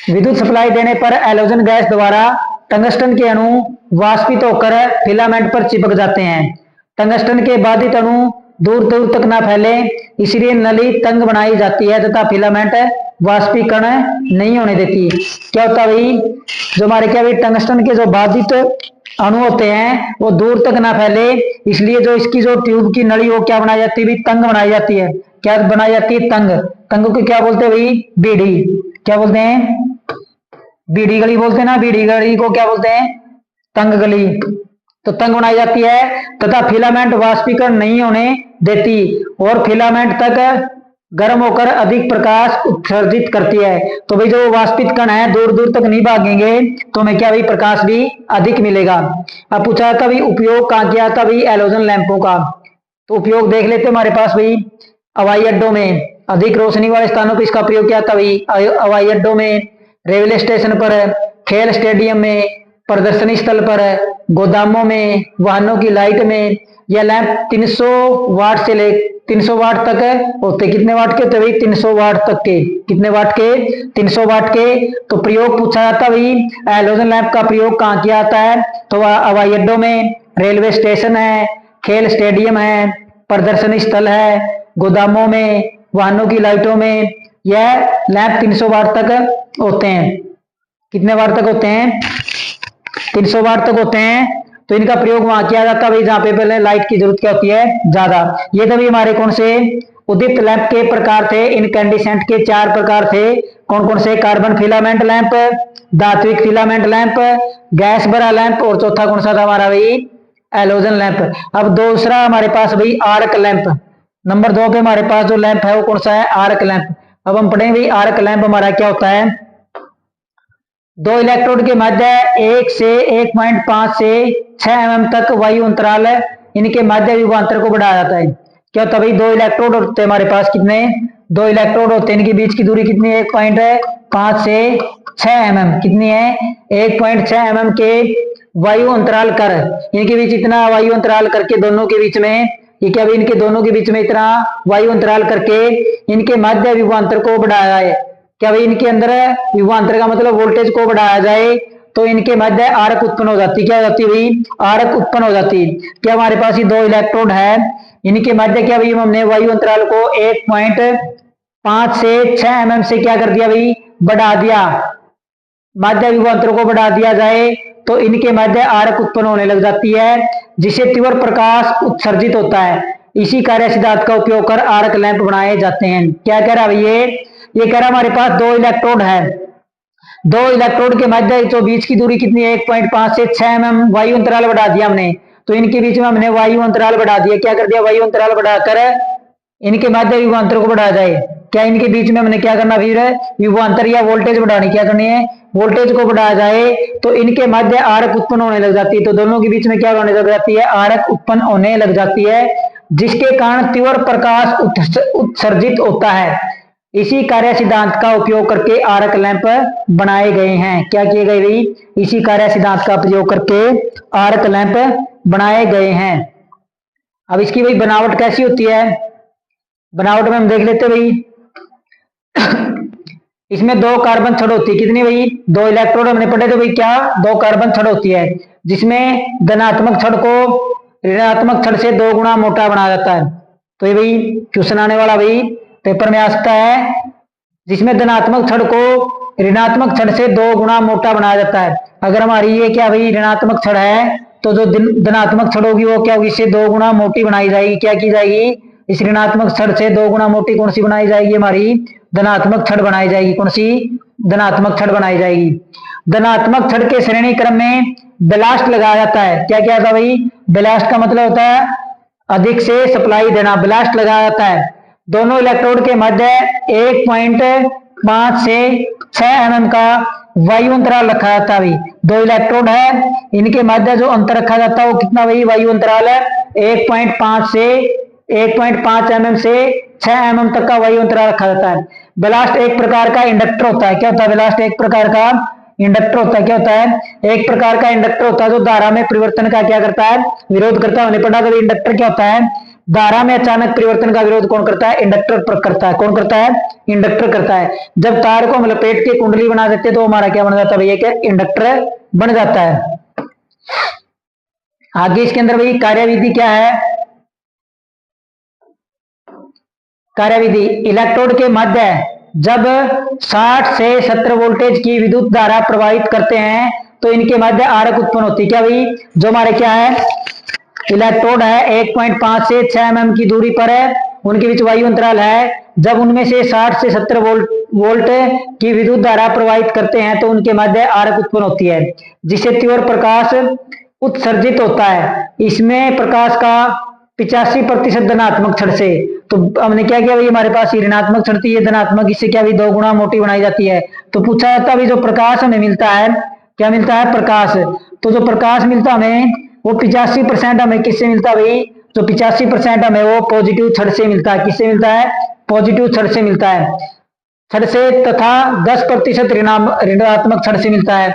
विद्युत सप्लाई देने पर हैलोजन गैस द्वारा टंगस्टन के अणु वाष्पित होकर फिलामेंट पर चिपक जाते हैं। टंगस्टन के बाधित अणु दूर दूर तक ना फैले, इसलिए नली तंग बनाई जाती है तथा फिलामेंट वाष्पीकरण नहीं होने देती। क्या होता है भाई, जो हमारे क्या भाई टंगस्टन के जो बाधित अणु होते हैं वो दूर तक ना फैले, इसलिए जो इसकी जो ट्यूब की नली वो क्या बनाई जाती है भाई, तंग बनाई जाती है। क्या बनाई जाती है? तंग। तंग को क्या बोलते हैं भाई? बीड़ी। क्या बोलते हैं? बीड़ी गली बोलते हैं ना, बीड़ी गली को क्या बोलते हैं? तंग गली। तो तंग बनाई जाती है तथा फिलामेंट वाष्पीकरण नहीं होने देती और फिलामेंट तक गर्म होकर अधिक प्रकाश उत्सर्जित करती है। तो भाई जो वाष्पित कण है दूर दूर तक नहीं भागेंगे तो हमें क्या भाई प्रकाश भी अधिक मिलेगा। अब पूछा था भाई उपयोग कहाँ किया था भाई हैलोजन लैंपों का, तो उपयोग देख लेते हमारे पास भाई हवाई अड्डों में, अधिक रोशनी वाले स्थानों पर इसका प्रयोग किया था भाई, हवाई अड्डों में, रेलवे स्टेशन पर, खेल स्टेडियम में, प्रदर्शनी स्थल पर, गोदामों में, वाहनों की लाइट में। यह लैंप 300 वाट से ले 300 वाट तक होते। कितने वाट के होते भाई? 300 वाट तक के। कितने वाट के? 300 वाट के। तो प्रयोग पूछा जाता भाई हैलोजन लैंप का प्रयोग कहाँ किया जाता है, तो हवाई अड्डों में, रेलवे स्टेशन है, खेल स्टेडियम है, प्रदर्शनी स्थल है, गोदामों में, वाहनों की लाइटों में यह लैंप 300 वाट तक होते हैं। कितने वाट तक होते हैं? 300 वाट तक होते हैं। तो इनका प्रयोग वहां किया जाता है भाई जहां पे पहले लाइट की जरूरत क्या होती है, ज्यादा। ये तभी हमारे कौन से उद्दीप्त लैंप के प्रकार थे, इनकैंडिसेंट के 4 प्रकार थे। कौन कौन से? कार्बन फिलामेंट लैंप, धात्विक फिलामेंट लैंप, गैस भरा लैंप, और चौथा कौन सा था हमारा भाई हैलोजन लैंप। अब दूसरा हमारे पास भाई आर्क लैंप। नंबर 2 पे हमारे पास जो लैंप है वो कौन सा है? Arc lamp. अब हम पढ़ेंगे भाई आर्क लैंप हमारा क्या होता है। 2 इलेक्ट्रोड के मध्य 1 से 1.5 से 6 mm तक वायु अंतराल इनके मध्य विभवांतर को बढ़ाया जाता है। क्या होता है भाई 2 इलेक्ट्रोड होते हैं हमारे पास, कितने? 2 इलेक्ट्रोड होते हैं, इनके बीच की दूरी कितनी है? 1.5 से 6 mm। कितनी है? 1.6 mm के वायु अंतराल कर, इनके बीच इतना वायु अंतराल करके दोनों के बीच में, ये क्या भाई इनके दोनों के बीच में इतना वायु अंतराल करके इनके मध्य विभवांतर को बढ़ाया है। क्या भाई इनके अंदर विभवांतर का मतलब वोल्टेज को बढ़ाया जाए तो इनके मध्य आर्क उत्पन्न हो जाती। क्या हो जाती है भाई? आर्क उत्पन्न हो जाती। क्या हमारे पास ये 2 इलेक्ट्रोड है, इनके मध्य क्या भाई हमने वायु अंतराल को 1.5 से 6 mm से क्या कर दिया भाई? बढ़ा दिया। माध्य विभवांतर को बढ़ा दिया जाए तो इनके मध्य आरक उत्पन्न होने लग जाती है, जिससे तीव्र प्रकाश उत्सर्जित होता है। इसी कार्य सिद्धांत का उपयोग कर आरक लैंप बनाए जाते हैं। क्या कह रहा है ये कह रहा हमारे पास दो इलेक्ट्रोड है, दो इलेक्ट्रोड के मध्य जो बीच की दूरी कितनी है 1.5 से 6 mm वायु अंतराल बढ़ा दिया हमने, तो इनके बीच में हमने वायु अंतराल बढ़ा दिया। क्या कर दिया, वायु अंतराल बढ़ाकर इनके मध्य विभवांतर को बढ़ा जाए। क्या इनके बीच में हमने क्या करना, फिर विभवांतर या वोल्टेज बढ़ानी, क्या करनी है, वोल्टेज को बढ़ाया जाए तो इनके मध्य आरक उत्पन्न होने लग जाती है। तो दोनों के बीच में क्या होने लग जाती है, आरक उत्पन्न होने लग जाती है, जिसके कारण तीव्र प्रकाश उत्सर्जित होता है। इसी कार्य सिद्धांत का उपयोग करके आरक लैंप बनाए गए हैं। क्या किए गए भाई, इसी कार्य सिद्धांत का प्रयोग करके आरक लैंप बनाए गए हैं। अब इसकी भाई बनावट कैसी होती है, बनावट में हम देख लेते भाई। इसमें दो कार्बन छड़ होती है, कितनी भाई, दो इलेक्ट्रोड हमने पढ़े थे भाई, क्या, दो कार्बन छड़ होती है, जिसमें धनात्मक छड़ को ऋणात्मक छड़ से 2 गुना मोटा बनाया जाता है। तो ये भाई क्वेश्चन आने वाला भाई पेपर में आ सकता है, जिसमें धनात्मक छड़ को ऋणात्मक छड़ से 2 गुना मोटा बनाया जाता है। अगर हमारी ये क्या भाई ऋणात्मक छड़ है, तो जो धनात्मक छड़ होगी वो क्या होगी, इससे 2 गुना मोटी बनाई जाएगी। क्या की जाएगी, इस ऋणात्मक छड़ से 2 गुना मोटी कौन सी बनाई जाएगी, हमारी धनात्मक छड़ बनाई जाएगी। कौन सी, धनात्मक छड़ बनाई जाएगी। धनात्मक छड़ के श्रेणी क्रम में ब्लास्ट लगाया जाता है। क्या क्या था भाई, ब्लास्ट का मतलब होता है अधिक से सप्लाई देना, ब्लास्ट लगाया जाता है। दोनों इलेक्ट्रोड के मध्य 1.5 से 6 mm का वायु अंतराल रखा जाता है भाई। दो इलेक्ट्रोड है, इनके मध्य जो अंतर रखा जाता है वो कितना भाई, वायु अंतराल है 1.5 mm से 6 mm तक का वायु अंतराल रखा जाता है। ब्लास्ट एक प्रकार का इंडक्टर होता है। क्या होता है, ब्लास्ट एक प्रकार का इंडक्टर होता है। क्या होता है, एक प्रकार का इंडक्टर होता है जो धारा में परिवर्तन का क्या करता है, विरोध करता है। हमने पढ़ा कभी इंडक्टर क्या होता है, धारा में अचानक परिवर्तन का विरोध कौन करता है, इंडक्टर करता है। कौन करता है, इंडक्टर करता है। जब तार को हम लपेट के कुंडली बना देते तो हमारा क्या बन जाता है भैया, क्या इंडक्टर बन जाता है। आगे इसके अंदर भाई कार्यविधि क्या है, कार्यविधि इलेक्ट्रोड के मध्य जब 60 से 70 वोल्टेज की विद्युत धारा प्रवाहित करते हैं तो इनके मध्य आरक उत्पन्न होती है। क्या भाई, जो हमारे क्या है इलेक्ट्रोड है 1.5 से 6 mm की दूरी पर है, उनके बीच वायु अंतराल है। जब उनमें से 60 से 70 वोल्ट की विद्युत धारा प्रवाहित करते हैं तो उनके मध्य आरक उत्पन्न होती है, जिससे तीव्र प्रकाश उत्सर्जित होता है। इसमें प्रकाश का 85% धनात्मक छड़ से, तो हमने क्या किया भाई, हमारे पास ऋणात्मक छड़ थी, ये धनात्मक, इससे क्या भी 2 गुना मोटी बनाई जाती है। तो पूछा जाता है जो प्रकाश हमें मिलता है, क्या मिलता है, प्रकाश। तो जो प्रकाश मिलता हमें वो 85% हमें किससे मिलता है भाई, जो 85% हमें वो पॉजिटिव छड़ से मिलता है। किससे मिलता है, पॉजिटिव छड़ से मिलता है, छड़ से, तथा 10% ऋणात्मक छड़ से मिलता है।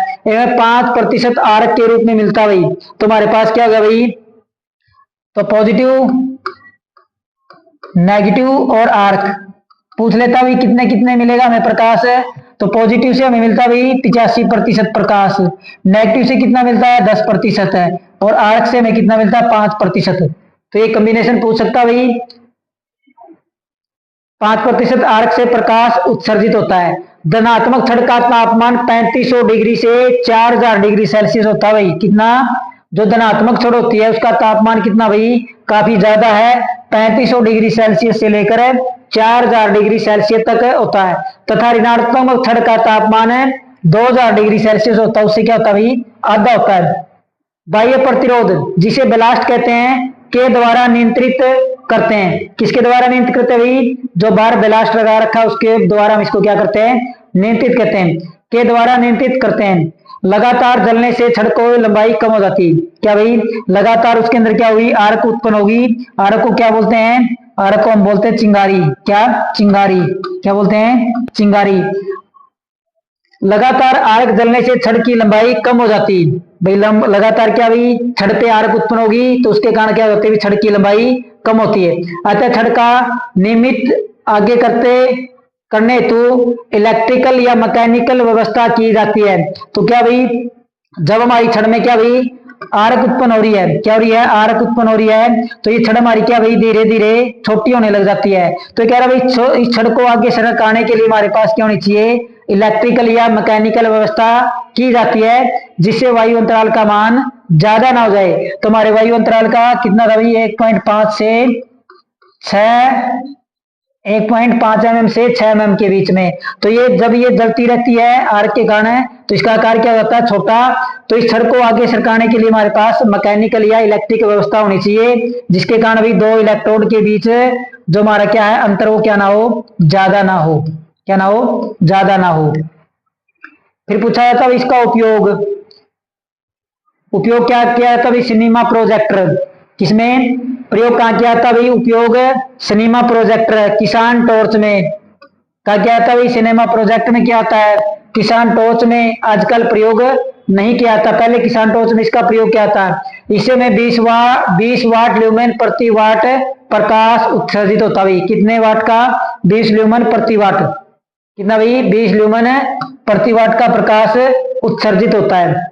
5% आरक के रूप में मिलता है भाई। तो हमारे पास क्या होगा भाई, तो पॉजिटिव, नेगेटिव और आर्क पूछ लेता भाई कितने कितने मिलेगा हमें प्रकाश है। तो पॉजिटिव से हमें मिलता भाई 85% प्रकाश, नेगेटिव से कितना मिलता है 10% है, और आर्क से हमें कितना मिलता है 5%। तो ये कॉम्बिनेशन पूछ सकता भाई, 5% आर्क से प्रकाश उत्सर्जित होता है। धनात्मक छड़ का तापमान 3500 डिग्री से 4000 डिग्री सेल्सियस होता है भाई। कितना, जो धनात्मक छड़ होती है उसका तापमान कितना भाई, काफी ज्यादा है, 3500 डिग्री सेल्सियस से लेकर 4000 डिग्री सेल्सियस तक होता है। तथा ऋणात्मक छड़ का तापमान 2000 डिग्री सेल्सियस होता है, उससे क्या होता है भाई, आधा होता है। बाह्य प्रतिरोध जिसे ब्लास्ट कहते हैं के द्वारा नियंत्रित करते हैं। किसके द्वारा नियंत्रित करते हैं भाई, जो बाहर ब्लास्ट लगा रखा है उसके द्वारा हम इसको क्या करते हैं, नियंत्रित करते हैं, के द्वारा नियंत्रित करते हैं। लगातार जलने से छड़ की लंबाई कम हो जाती है। क्या भाई, लगातार उसके अंदर क्या हुई, आर्क उत्पन्न होगी। आर्क को क्या बोलते हैं, आर्क को हम बोलते हैं चिंगारी। क्या, चिंगारी, क्या बोलते हैं, चिंगारी। लगातार आर्क जलने से छड़ की लंबाई कम हो जाती है भाई। लगातार क्या भाई, छड़ पे आर्क उत्पन्न होगी तो उसके कारण क्या होते हैं, छड़ की लंबाई कम होती है। अतः छड़ का नियमित आगे करने हेतु इलेक्ट्रिकल या मैकेनिकल व्यवस्था की जाती है। तो क्या भाई, जब हमारी छड़ में क्या भाई आर्क उत्पन्न हो रही है, क्या हो रही है, आर्क उत्पन्न हो रही है, तो ये छड़ हमारी क्या भाई धीरे धीरे छोटी होने लग जाती है। तो कह रहा भाई इस छड़ को आगे सरकाने के लिए हमारे पास क्या होनी चाहिए, इलेक्ट्रिकल या मैकेनिकल व्यवस्था की जाती है जिससे वायु अंतराल का मान ज्यादा ना हो जाए। तो हमारे वायु अंतराल का कितना था भाई, 1.5 से 6 1.5 mm से 6 mm के बीच में। तो ये जब ये जलती रहती है आर्क के कारण तो इसका आकार क्या होता है, छोटा। तो इस छड़ को आगे सरकाने के लिए हमारे पास मैकेनिकल या इलेक्ट्रिक व्यवस्था होनी चाहिए जिसके कारण भी दो इलेक्ट्रोड के बीच जो हमारा क्या है अंतर वो क्या ना हो, ज्यादा ना हो, क्या ना हो, ज्यादा ना हो। फिर पूछा जाता है इसका उपयोग, उपयोग क्या किया जाता है, सिनेमा प्रोजेक्टर किसमें प्रयोग कहाँ किया जाता भाई, उपयोग सिनेमा प्रोजेक्टर किसान टॉर्च में का क्या आता है, सिनेमा प्रोजेक्टर में क्या आता है, किसान टॉर्च में आजकल प्रयोग नहीं किया था, पहले किसान टॉर्च में इसका प्रयोग किया था। इसे में 20 वाट ल्यूमेन प्रति वाट प्रकाश उत्सर्जित होता भाई, कितने वाट का, 20 ल्यूमेन प्रति वाट, कितना भाई 20 ल्यूमेन प्रति वाट का प्रकाश उत्सर्जित होता है।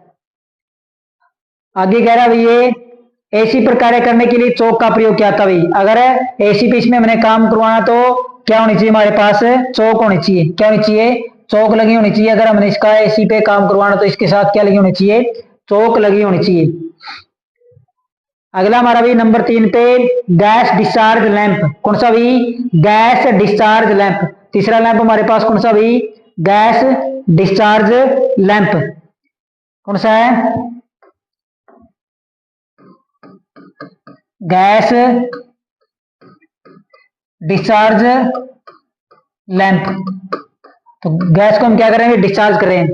आगे कह रहा भाई ये एसी पर कार्य करने के लिए चौक का प्रयोग किया था भाई, अगर एसी पे इसमें हमने काम करवाना तो क्या होनी चाहिए, हमारे पास चौक होनी चाहिए, क्या होनी चाहिए, चौक लगी होनी चाहिए। अगर हमने इसका एसी पे काम करवाना तो इसके साथ क्या लगी होनी चाहिए, चौक लगी होनी चाहिए। अगला हमारा भी नंबर 3 पे गैस डिस्चार्ज लैंप, कौन सा भी, गैस डिस्चार्ज लैंप। तीसरा लैंप हमारे पास कौन सा भी, गैस डिस्चार्ज लैंप, कौन सा है, गैस डिस्चार्ज लैंप। तो गैस को हम क्या करेंगे, डिस्चार्ज करें।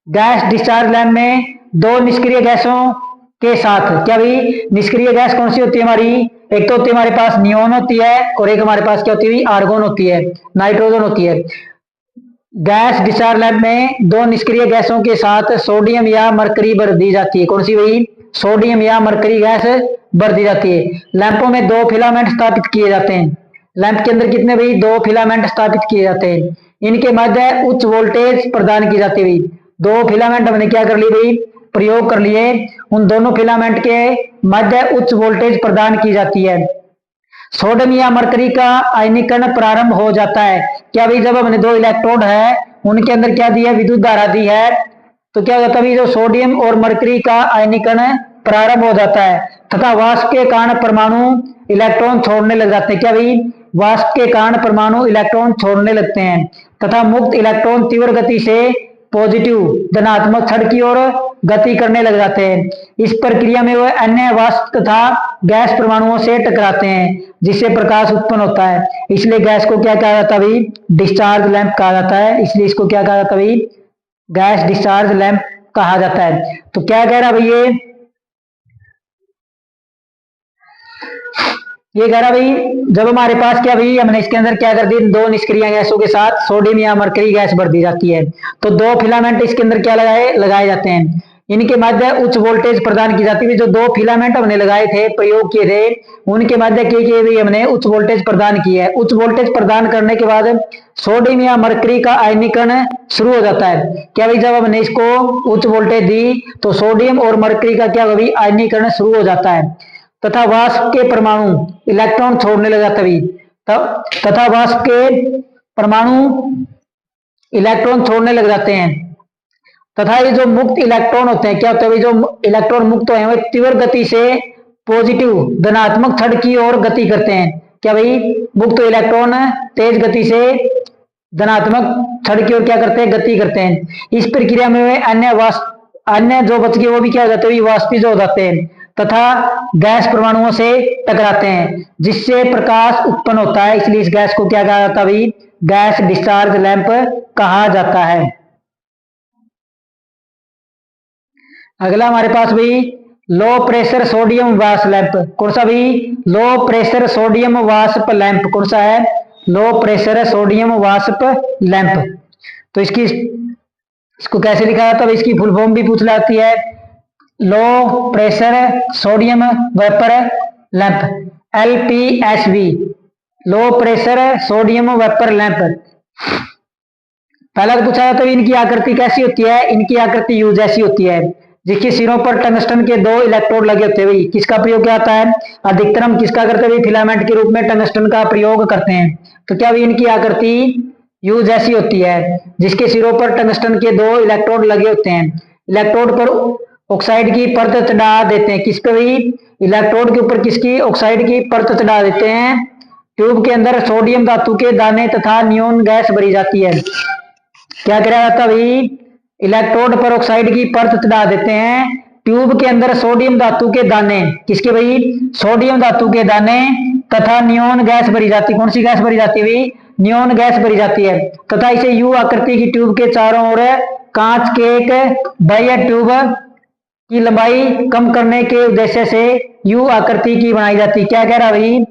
गैस डिस्चार्ज लैंप में दो निष्क्रिय गैसों के साथ, क्या भाई निष्क्रिय गैस कौन सी होती है हमारी, एक तो होती है हमारे पास नियोन होती है और एक हमारे पास क्या होती है, आर्गोन होती है, नाइट्रोजन होती है। गैस डिस्चार्ज लैंप में दो निष्क्रिय गैसों के साथ सोडियम या मरकरी भर दी जाती है, कौन सी भाई, सोडियम या मरकरी गैस भर दी जाती है। लैंपों में दो फिलामेंट स्थापित किए जाते हैं, लैंप के अंदर कितने भाई, दो फिलामेंट स्थापित किए जाते हैं। इनके मध्य उच्च वोल्टेज प्रदान की जाती है। दो फिलामेंट हमने क्या कर लिए भाई, प्रयोग कर लिए, उन दोनों फिलामेंट के मध्य उच्च वोल्टेज प्रदान की जाती है। सोडियम या मरकरी का आयनीकरण प्रारंभ हो जाता है, क्या भाई जब हमने दो इलेक्ट्रोड है उनके अंदर क्या दी है, विद्युत धारा दी है, तो क्या हो जाता है, जो सोडियम और मरकरी का आयनीकरण प्रारंभ हो जाता है तथा वाष्प के कारण परमाणु इलेक्ट्रॉन छोड़ने लग जाते हैं, क्या भाई वाष्प के कारण परमाणु इलेक्ट्रॉन छोड़ने लगते हैं तथा मुक्त इलेक्ट्रॉन तीव्र गति से पॉजिटिव धनात्मक छड़ की ओर गति करने लग जाते हैं। इस प्रक्रिया में वह अन्य वाष्प तथा गैस परमाणुओं से टकराते हैं जिससे प्रकाश उत्पन्न होता है, इसलिए गैस को क्या कहा जाता है भाई, डिस्चार्ज लैंप कहा जाता है, इसलिए इसको क्या कहा जाता है भाई, गैस डिस्चार्ज लैंप कहा जाता है। तो क्या कह रहा भाई, ये कह रहा भाई जब हमारे पास क्या भाई, हमने इसके अंदर क्या कर दी, दो निष्क्रिय गैसों के साथ सोडियम या मरकरी गैस भर दी जाती है, तो दो फिलामेंट इसके अंदर क्या लगाए जाते हैं, इनके मध्य उच्च वोल्टेज प्रदान की जाती है। जो दो फिलामेंट हमने लगाए थे, प्रयोग किए थे, उनके मध्य की हमने उच्च वोल्टेज प्रदान की है। उच्च वोल्टेज प्रदान करने के बाद सोडियम या मरकरी का आयनीकरण शुरू हो जाता है, क्या भाई जब हमने इसको उच्च वोल्टेज दी तो सोडियम और मरकरी का क्या भाई आयनीकरण शुरू हो जाता है तथा वाष्प के परमाणु इलेक्ट्रॉन छोड़ने लग जाते हैं, तथा वाष्प के परमाणु इलेक्ट्रॉन छोड़ने लग जाते हैं तथा ये जो मुक्त इलेक्ट्रॉन होते हैं, क्या होते हैं, जो इलेक्ट्रॉन मुक्त हुए हैं तीव्र गति से पॉजिटिव धनात्मक छड़ की ओर गति करते हैं, क्या भाई मुक्त इलेक्ट्रॉन तेज गति से धनात्मक छड़ की ओर क्या करते हैं, गति करते हैं। इस प्रक्रिया में वे अन्य जो बच गए वो भी क्या हो जाते हैं, वाष्पित हो जाते हैं तथा गैस परमाणुओं से टकराते हैं जिससे प्रकाश उत्पन्न होता है, इसलिए इस गैस को क्या कहा जाता है भाई, गैस डिस्चार्ज लैंप कहा जाता है। अगला हमारे पास भी लो प्रेशर सोडियम वाष्प लैंप, कौन सा भी, लो प्रेशर सोडियम वाष्प लैंप, कौन सा है, लो प्रेशर सोडियम वाष्प लैंप। तो इसको कैसे लिखा जाता है, इसकी फुल फॉर्म भी पूछ लाती है, low pressure sodium vapour lamp, LPSV, low pressure sodium vapour lamp. पहला तो पूछा जाता है इनकी आकृति कैसी होती है, इनकी आकृति यू जैसी होती है जिसके सिरों पर टंगस्टन के दो इलेक्ट्रोड लगे होते हैं। किसका प्रयोग क्या आता है, अधिकतर हम किसका करते हैं, फिलामेंट के रूप में टंगस्टन का प्रयोग करते हैं। तो क्या भी इनकी आकृति यू जैसी होती है, जिसके सिरों पर टंगस्टन के 2 इलेक्ट्रोड लगे होते हैं। इलेक्ट्रोड पर ऑक्साइड की परत चढ़ा देते हैं। किस पे भी? इलेक्ट्रोड के ऊपर किसकी? ऑक्साइड की परत चढ़ा देते हैं। ट्यूब के अंदर सोडियम धातु के दाने तथा नियोन गैस भरी जाती है। क्या करा जाता भाई? इलेक्ट्रोड पर ऑक्साइड की परत चढ़ा देते हैं। ट्यूब के अंदर सोडियम धातु के दाने, किसके भाई? सोडियम धातु के दाने तथा नियोन गैस भरी जाती है। कौन सी गैस भरी जाती है भाई? नियोन गैस भरी जाती है। तथा इसे यू आकृति की ट्यूब के चारों ओर कांच के एक बाह्य ट्यूब की लंबाई कम करने के उद्देश्य से यू आकृति की बनाई जाती है। क्या कह रहा भाई?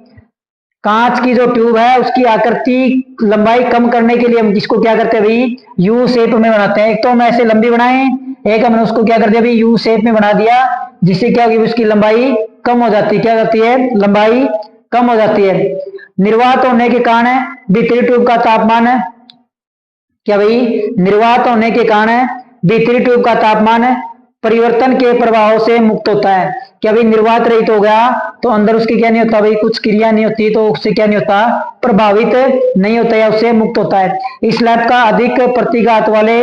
कांच की जो ट्यूब है उसकी आकृति लंबाई कम करने के लिए हम इसको क्या करते हैं भाई? यू शेप में बनाते हैं। एक तो हम ऐसे लंबी बनाए, एक हमने उसको क्या कर दिया भाई? यू शेप में बना दिया, जिससे क्या होगी? उसकी लंबाई कम हो जाती है। क्या करती है? लंबाई कम हो जाती है। निर्वात होने के कारण भीतरी ट्यूब का तापमान, क्या भाई? निर्वात होने के कारण भीतरी ट्यूब का तापमान परिवर्तन के प्रभाव से मुक्त होता है। क्या भाई? निर्वात रहित हो गया तो अंदर उसकी क्या नहीं होता भाई? कुछ क्रिया नहीं होती, तो उससे क्या नहीं होता? प्रभावित नहीं होता या उससे मुक्त होता है। इस लैब का अधिक प्रतिघात वाले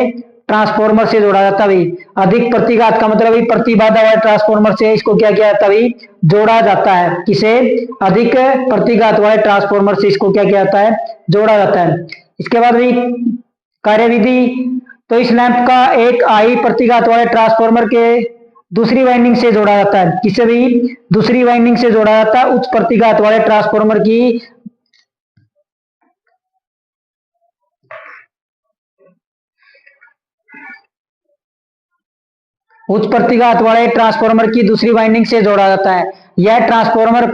ट्रांसफॉर्मर से जोड़ा जाता है। अधिक प्रतिघात का मतलब भाई प्रतिबाधा वाले ट्रांसफॉर्मर से इसको क्या किया जाता है? जोड़ा जाता है। किसे? अधिक प्रतिघात वाले ट्रांसफॉर्मर से इसको क्या किया जाता है? जोड़ा जाता है। इसके बाद भी कार्यविधि, तो इस लैंप का एक हाई प्रतिघात वाले ट्रांसफॉर्मर के दूसरी वाइंडिंग से जोड़ा जाता है। किससे भी? दूसरी वाइंडिंग से जोड़ा जाता है। उच्च प्रतिघात वाले ट्रांसफॉर्मर की दूसरी वाइंडिंग से जोड़ा जाता है। यह ट्रांसफॉर्मर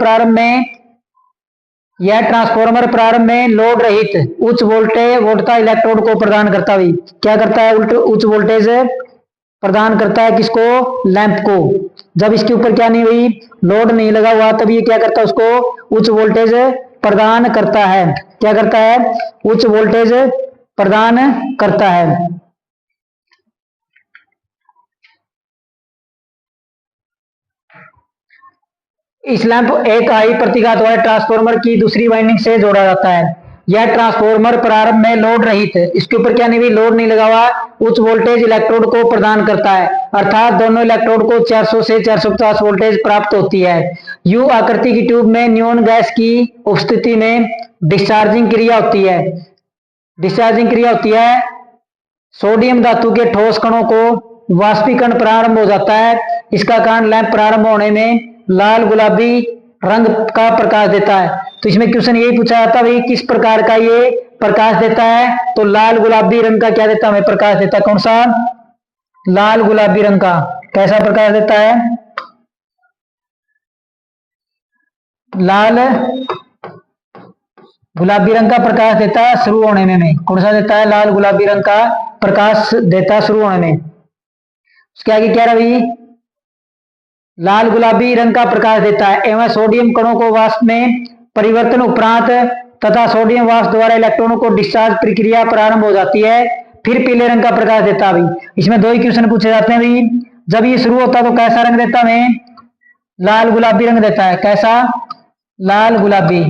प्रारंभ में लोड रहित उच्च वोल्टता इलेक्ट्रोड को प्रदान करता है। क्या करता है? उच्च वोल्टेज प्रदान करता है। किसको? लैंप को। जब इसके ऊपर क्या नहीं हुई? लोड नहीं लगा हुआ, तब ये क्या करता है? उसको उच्च वोल्टेज प्रदान करता है। क्या करता है? उच्च वोल्टेज प्रदान करता है। इस लैंप एक हाई प्रतिघात वाले ट्रांसफॉर्मर की दूसरी वाइंडिंग से जोड़ा जाता है। यह ट्रांसफॉर्मर प्रारंभ में लोड रहित, इसके ऊपर क्या नहीं भी? लोड नहीं लगा हुआ, उच्च वोल्टेज इलेक्ट्रोड को प्रदान करता है। अर्थात दोनों इलेक्ट्रोड को 400 से 450 वोल्टेज प्राप्त होती है। यू आकृति की ट्यूब में नियोन गैस की उपस्थिति में डिस्चार्जिंग क्रिया होती है। सोडियम धातु के ठोस कणों को वाष्पीकरण प्रारंभ हो जाता है। इसका कारण लैंप प्रारंभ होने में लाल गुलाबी रंग का प्रकाश देता है। तो इसमें क्वेश्चन यही पूछा जाता है किस प्रकार का ये प्रकाश देता है? तो लाल गुलाबी रंग का क्या देता है? हमें प्रकाश देता है। कौन सा? लाल गुलाबी रंग का। कैसा प्रकाश देता है? लाल गुलाबी रंग का प्रकाश देता है शुरू होने में। कौन सा देता है? लाल गुलाबी रंग का प्रकाश देता है शुरू होने में। उसके आगे क्या रही? लाल गुलाबी रंग का प्रकाश देता है एवं सोडियम कणों को वाष्प में परिवर्तन उपरांत तथा सोडियम वाष्प द्वारा इलेक्ट्रॉनों को डिस्चार्ज प्रक्रिया प्रारंभ हो जाती है। फिर पीले रंग का प्रकाश देता है। इसमें दो ही क्वेश्चन पूछे जाते हैं भाई। जब ये शुरू होता है तो कैसा रंग देता है? लाल गुलाबी रंग देता है। कैसा? लाल गुलाबी।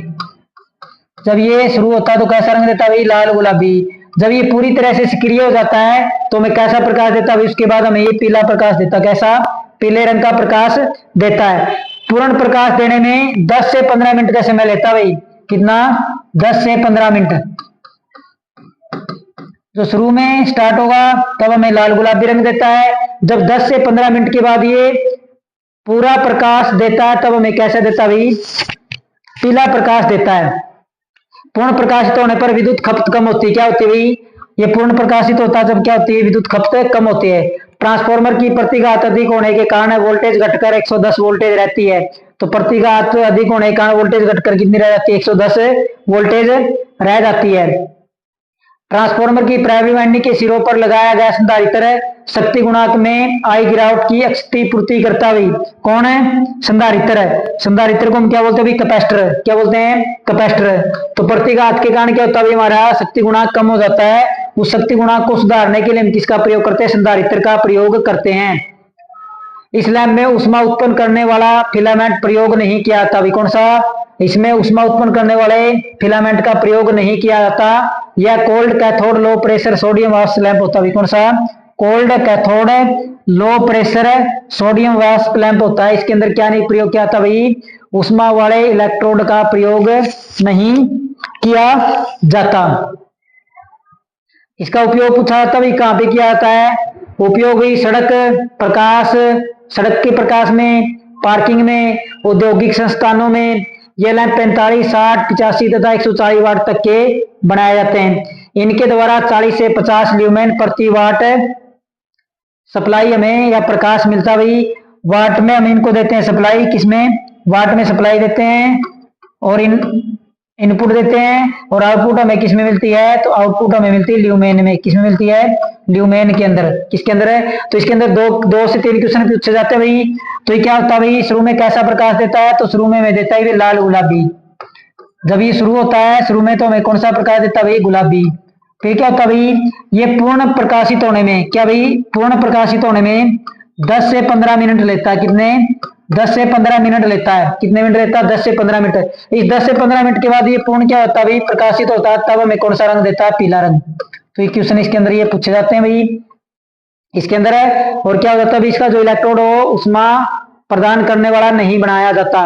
जब ये शुरू होता है तो कैसा रंग देता है भाई? लाल गुलाबी। जब ये पूरी तरह से सक्रिय हो जाता है तो हमें कैसा प्रकाश देता है? उसके बाद हमें ये पीला प्रकाश देता है। कैसा? पीले रंग का प्रकाश देता है। पूर्ण प्रकाश देने में 10 से 15 मिनट का समय लेता है भाई। कितना? 10 से 15 मिनट। जो शुरू में स्टार्ट होगा तब हमें लाल गुलाबी रंग देता है। जब 10 से 15 मिनट के बाद ये पूरा प्रकाश देता है तब हमें कैसा देता है भाई? पीला प्रकाश देता है। पूर्ण प्रकाशित होने पर विद्युत खपत कम होती है। क्या होती है भाई? ये पूर्ण प्रकाशित होता है जब क्या होती है? विद्युत खपत कम होती है। ट्रांसफार्मर की प्रतिघात अधिक होने के कारण वोल्टेज घटकर 110 वोल्टेज रहती है। तो प्रतिघात अधिक होने के कारण वोल्टेज घटकर कितनी रह जाती है? 110 वोल्टेज रह जाती है। ट्रांसफार्मर की प्राइमरी वाइंडिंग के सिरों पर लगाया गया संधारित्र शक्ति गुणांक में आई गिरावट की क्षतिपूर्ति करता है। कौन है? संधारित्र है। संधारित्र को हम क्या बोलते हैं? कैपेसिटर। क्या बोलते हैं? कैपेसिटर। तो प्रतिघात के कारण क्या होता है? हमारा शक्ति गुणांक कम हो जाता है। उस शक्ति गुणांक को सुधारने के लिए हम किसका प्रयोग करते हैं? संधारित्र का प्रयोग करते हैं। इस लैब में उष्मा उत्पन्न करने वाला फिलामेंट प्रयोग नहीं किया था। कौन सा? इसमें ऊष्मा उत्पन्न करने वाले फिलामेंट का प्रयोग नहीं किया जाता। यह cold cathode low pressure sodium वाष्प लैंप होता है। कौन सा? Cold cathode low pressure sodium वाष्प लैंप होता है। इसके अंदर क्या नहीं प्रयोग किया था भाई? ऊष्मा वाले इलेक्ट्रोड का प्रयोग नहीं किया जाता। इसका उपयोग पूछा जाता भाई कहाँ पे किया जाता है? उपयोग भाई सड़क के प्रकाश में, पार्किंग में, औद्योगिक संस्थानों में। ये लैंप 45, 60, 85 तथा 140 वाट तक के बनाए जाते हैं। इनके द्वारा 40 से 50 ल्यूमेन प्रति वाट सप्लाई हमें या प्रकाश मिलता भाई। वाट में हम इनको देते हैं सप्लाई, किसमें? वाट में सप्लाई देते हैं और इनपुट देते हैं। और आउटपुट हमें किसमें मिलती है? तो आउटपुट हमें मिलती है ल्यूमेन में। किसमें मिलती है? ल्यूमेन के अंदर। किसके अंदर है? तो इसके अंदर दो से तीन क्वेश्चन पूछे जाते हैं भाई। तो ये क्या होता है भाई? शुरू में कैसा प्रकाश देता है? तो शुरू में देता है लाल गुलाबी। जब ये शुरू होता है शुरू में तो हमें कौन सा प्रकाश देता है भाई? गुलाबी। फिर क्या होता है भाई? ये पूर्ण प्रकाशित होने में, क्या भाई? पूर्ण प्रकाशित होने में 10 से 15 मिनट लेता है। कितने? 10 से 15 मिनट लेता है। कितने मिनट लेता है? 10 से 15 मिनट। इस 10 से 15 मिनट के बाद ये पूर्ण क्या होता है भाई? प्रकाशित होता है। तब हमें कौन सा रंग देता है? पीला रंग। तो ये क्वेश्चन इसके अंदर ये पूछे जाते हैं भाई, इसके अंदर है। और क्या हो जाता है भाई? इसका जो इलेक्ट्रोड हो ऊष्मा प्रदान करने वाला नहीं बनाया जाता।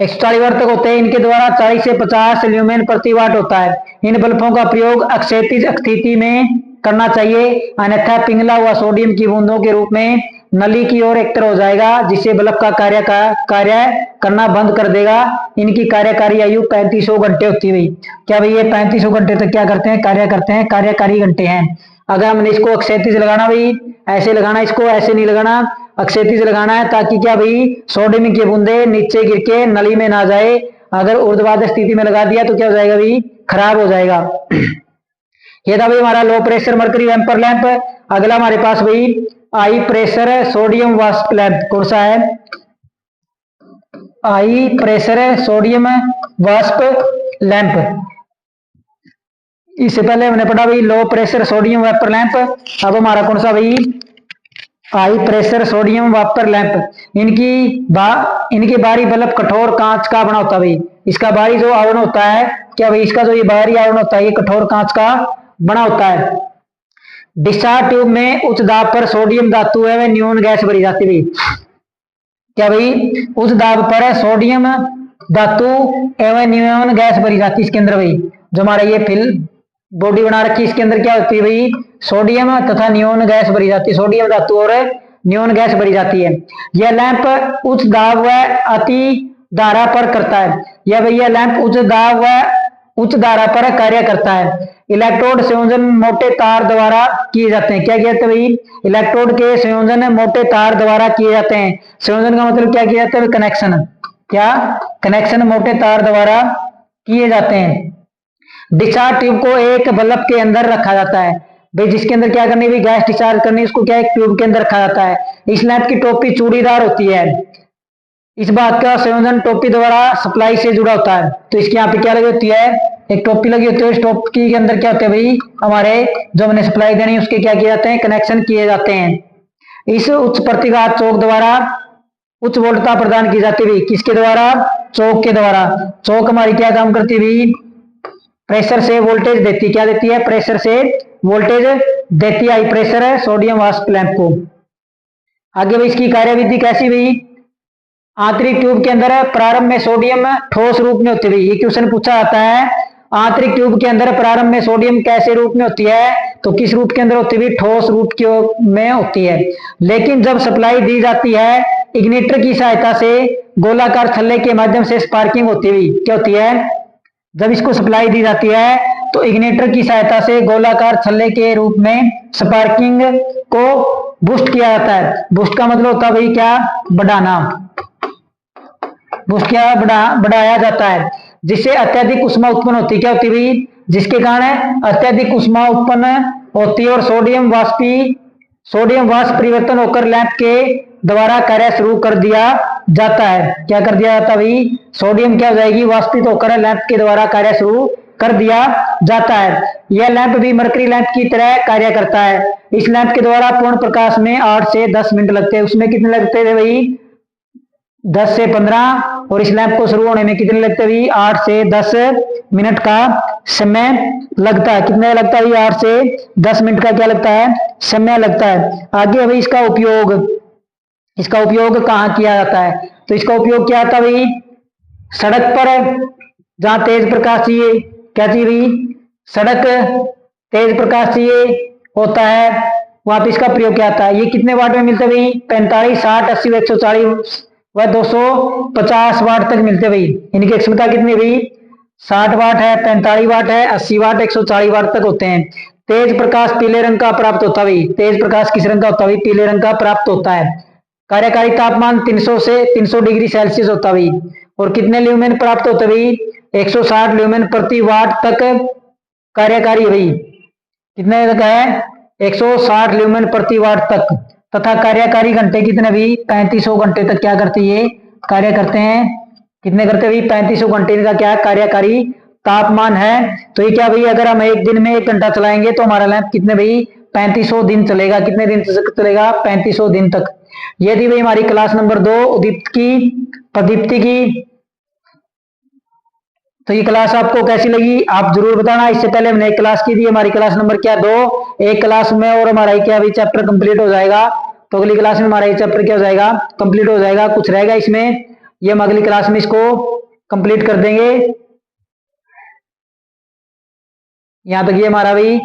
140 वाट तक होते हैं। इनके द्वारा 40 से 50 ल्यूमेन प्रति वाट होता है। इन बल्बों का प्रयोग क्षैतिज स्थिति में करना चाहिए, अन्यथा पिघला हुआ सोडियम की बूंदों के रूप में नली की ओर एकत्र हो जाएगा, जिससे बल्ब का कार्य करना बंद कर देगा। इनकी कार्यकारी आयु 3500 घंटे होती है भाई। क्या भाई? ये 3500 घंटे तक क्या करते हैं? कार्य करते हैं। कार्यकारी घंटे हैं। अगर हमने इसको क्षैतिज लगाना भाई, ऐसे लगाना, इसको ऐसे नहीं लगाना, अक्षैतिज लगाना है, ताकि क्या भाई? सोडियम की बूंदे नीचे गिर के नली में ना जाए। अगर ऊर्ध्वाधर स्थिति में लगा दिया तो क्या हो जाएगा भाई? खराब हो जाएगा। ये था भाई हमारा low pressure mercury vapour lamp. अगला हमारे पास भाई हाई प्रेशर सोडियम वाष्प लैंप। कौन सा है? हाई प्रेशर सोडियम वाष्प लैंप। इससे पहले हमने पढ़ा भाई low pressure sodium vapour lamp. अब हमारा कौन सा भाई? High pressure sodium vapour lamp. इनकी बाहरी बल्ब कठोर कांच का बना होता है भाई। इसका बाहरी जो आवरण होता है, क्या भाई? इसका जो ये बाहरी आवरण होता है ये कठोर कांच का बना होता है। डिस्चार्ज ट्यूब में उच्च दाब पर सोडियम धातु है वह न्यून गैस भरी जाती है। क्या भाई? उच्च दाब पर सोडियम धातु एवं न्यून गैस भरी जाती है इसके अंदर भाई। जो हमारा ये फिल बॉडी बना रखी है इसके अंदर क्या होती है भाई? सोडियम तथा नियोन गैस भरी जाती है। सोडियम धातु और नियोन गैस भरी जाती है। यह लैंप उच्च दाब व अति धारा पर करता है। यह भैया लैंप उच्च दाब व उच्च धारा पर कार्य करता है। इलेक्ट्रोड संयोजन मोटे तार द्वारा किए जाते हैं। क्या कहते हैं भाई? इलेक्ट्रोड के संयोजन मोटे तार द्वारा किए जाते हैं। संयोजन का मतलब क्या किया जाता है? कनेक्शन। क्या? कनेक्शन मोटे तार द्वारा किए जाते हैं। डिस्चार्ज ट्यूब को एक बल्ब के अंदर रखा जाता है भाई, जिसके अंदर क्या करनी है? गैस डिस्चार्ज करनी, उसको क्या? एक ट्यूब के अंदर रखा जाता है। इस लैंप की टोपी चूड़ीदार होती है। इस बात का संयोजन टोपी द्वारा सप्लाई से जुड़ा होता है। तो इसके यहाँ पे क्या लगी होती है? एक टोपी लगी होती है। इस टोपी के अंदर क्या होते हैं भाई? हमारे जो हमने सप्लाई देनी है उसके क्या किए जाते हैं? कनेक्शन किए जाते हैं। इस उच्च प्रतिघात चौक द्वारा उच्च वोल्टता प्रदान की जाती है। किसके द्वारा? चौक के द्वारा। चौक हमारी क्या काम करती है? प्रेशर से वोल्टेज देती। क्या देती है? प्रेशर से वोल्टेज देती है। हाई प्रेशर है सोडियम वाष्प लैंप को। आगे भाई इसकी कार्यविधि कैसी भाई? आंतरिक ट्यूब के अंदर प्रारंभ में सोडियम ठोस रूप में होती है। ये क्वेश्चन पूछा जाता है, आंतरिक ट्यूब के अंदर प्रारंभ में सोडियम कैसे रूप में होती है? तो किस रूप के अंदर होती है? ठोस रूप में होती है। लेकिन जब सप्लाई दी जाती है इग्निटर की सहायता से गोलाकार छल्ले के माध्यम से स्पार्किंग होती है। क्या होती है? जब इसको सप्लाई दी जाती है तो इग्निटर की सहायता से गोलाकार छल्ले के रूप में स्पार्किंग को बूस्ट किया जाता है। बूस्ट का मतलब होता है भाई क्या? बढ़ाना। बूस्ट क्या? बढ़ाया जाता है, जिससे अत्यधिक ऊष्मा उत्पन्न होती है। क्या होती है भाई? जिसके कारण अत्यधिक ऊष्मा उत्पन्न होती है और सोडियम वाष्प परिवर्तन होकर लैंप के द्वारा कार्य शुरू कर दिया जाता है। क्या कर दिया जाता है भाई? सोडियम क्या हो जाएगी? वाष्पित होकर लैंप के द्वारा कार्य शुरू कर दिया जाता है। यह लैंप भी मरकरी लैंप की तरह कार्य करता है। इस लैंप के द्वारा पूर्ण प्रकाश में 8 से 10 मिनट लगते हैं। उसमें कितने लगते थे भाई? 10 से 15 और इस लैंप को शुरू होने में कितने लगते हैं? 8 से 10 मिनट का समय लगता है। कितने लगता है? 8 से 10 मिनट का क्या लगता है? समय लगता है। आगे अभी इसका उपयोग कहाँ किया जाता है? तो इसका उपयोग क्या आता है भाई? सड़क पर जहां तेज प्रकाश चाहिए, क्या चाहिए भाई? सड़क तेज प्रकाश चाहिए होता है, वहां पे इसका प्रयोग क्या आता है? ये कितने वाट में मिलता है भाई? 45, 60, 80, 140 व 250 वाट तक मिलते हैं भाई। इनकी क्षमता कितनी भाई? 60 वाट है, 45 वाट है, 80 वाट, 140 वाट तक होते हैं। तेज प्रकाश पीले रंग का प्राप्त होता है भाई। तेज प्रकाश किस रंग का होता है भाई? पीले रंग का प्राप्त होता है। कार्यकारी तापमान 300 से 300 डिग्री सेल्सियस होता है भाई। और कितने ल्यूमेन प्राप्त होते हैं भाई? 160 ल्यूमेन प्रति वाट तक कार्यकारी है भाई। कितने तक है? 160 ल्यूमेन प्रति वाट तक। तथा कार्यकारी घंटे कितने भी? 3500 घंटे तक क्या करती है? कार्य करते हैं। कितने करते हैं भाई? 3500 घंटे का क्या कार्यकारी तापमान है। तो ये क्या भाई, अगर हम एक दिन में 1 घंटा चलाएंगे तो हमारा लैंप कितने भाई? 3500 दिन चलेगा। कितने दिन तक चलेगा? 3500 दिन तक। ये थी भाई हमारी क्लास नंबर 2 प्रदीप्ति की। तो ये क्लास आपको कैसी लगी आप जरूर बताना। इससे पहले हमने एक क्लास की थी, हमारी क्लास नंबर क्या 2। एक क्लास में और हमारा क्या भी चैप्टर कंप्लीट हो जाएगा। तो अगली क्लास में हमारा ये चैप्टर क्या हो जाएगा? कंप्लीट हो जाएगा। कुछ रहेगा इसमें, ये हम अगली क्लास में इसको कंप्लीट कर देंगे। यहाँ तक ये हमारा भी,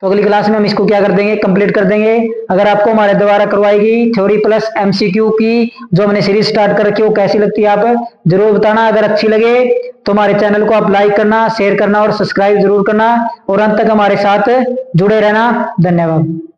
तो अगली क्लास में हम इसको क्या कर देंगे? कंप्लीट कर देंगे। अगर आपको हमारे द्वारा करवाई गई थ्योरी प्लस एमसीक्यू की जो हमने सीरीज स्टार्ट कर रखी है वो कैसी लगती है आप जरूर बताना। अगर अच्छी लगे तो हमारे चैनल को आप लाइक करना, शेयर करना और सब्सक्राइब जरूर करना और अंत तक हमारे साथ जुड़े रहना। धन्यवाद।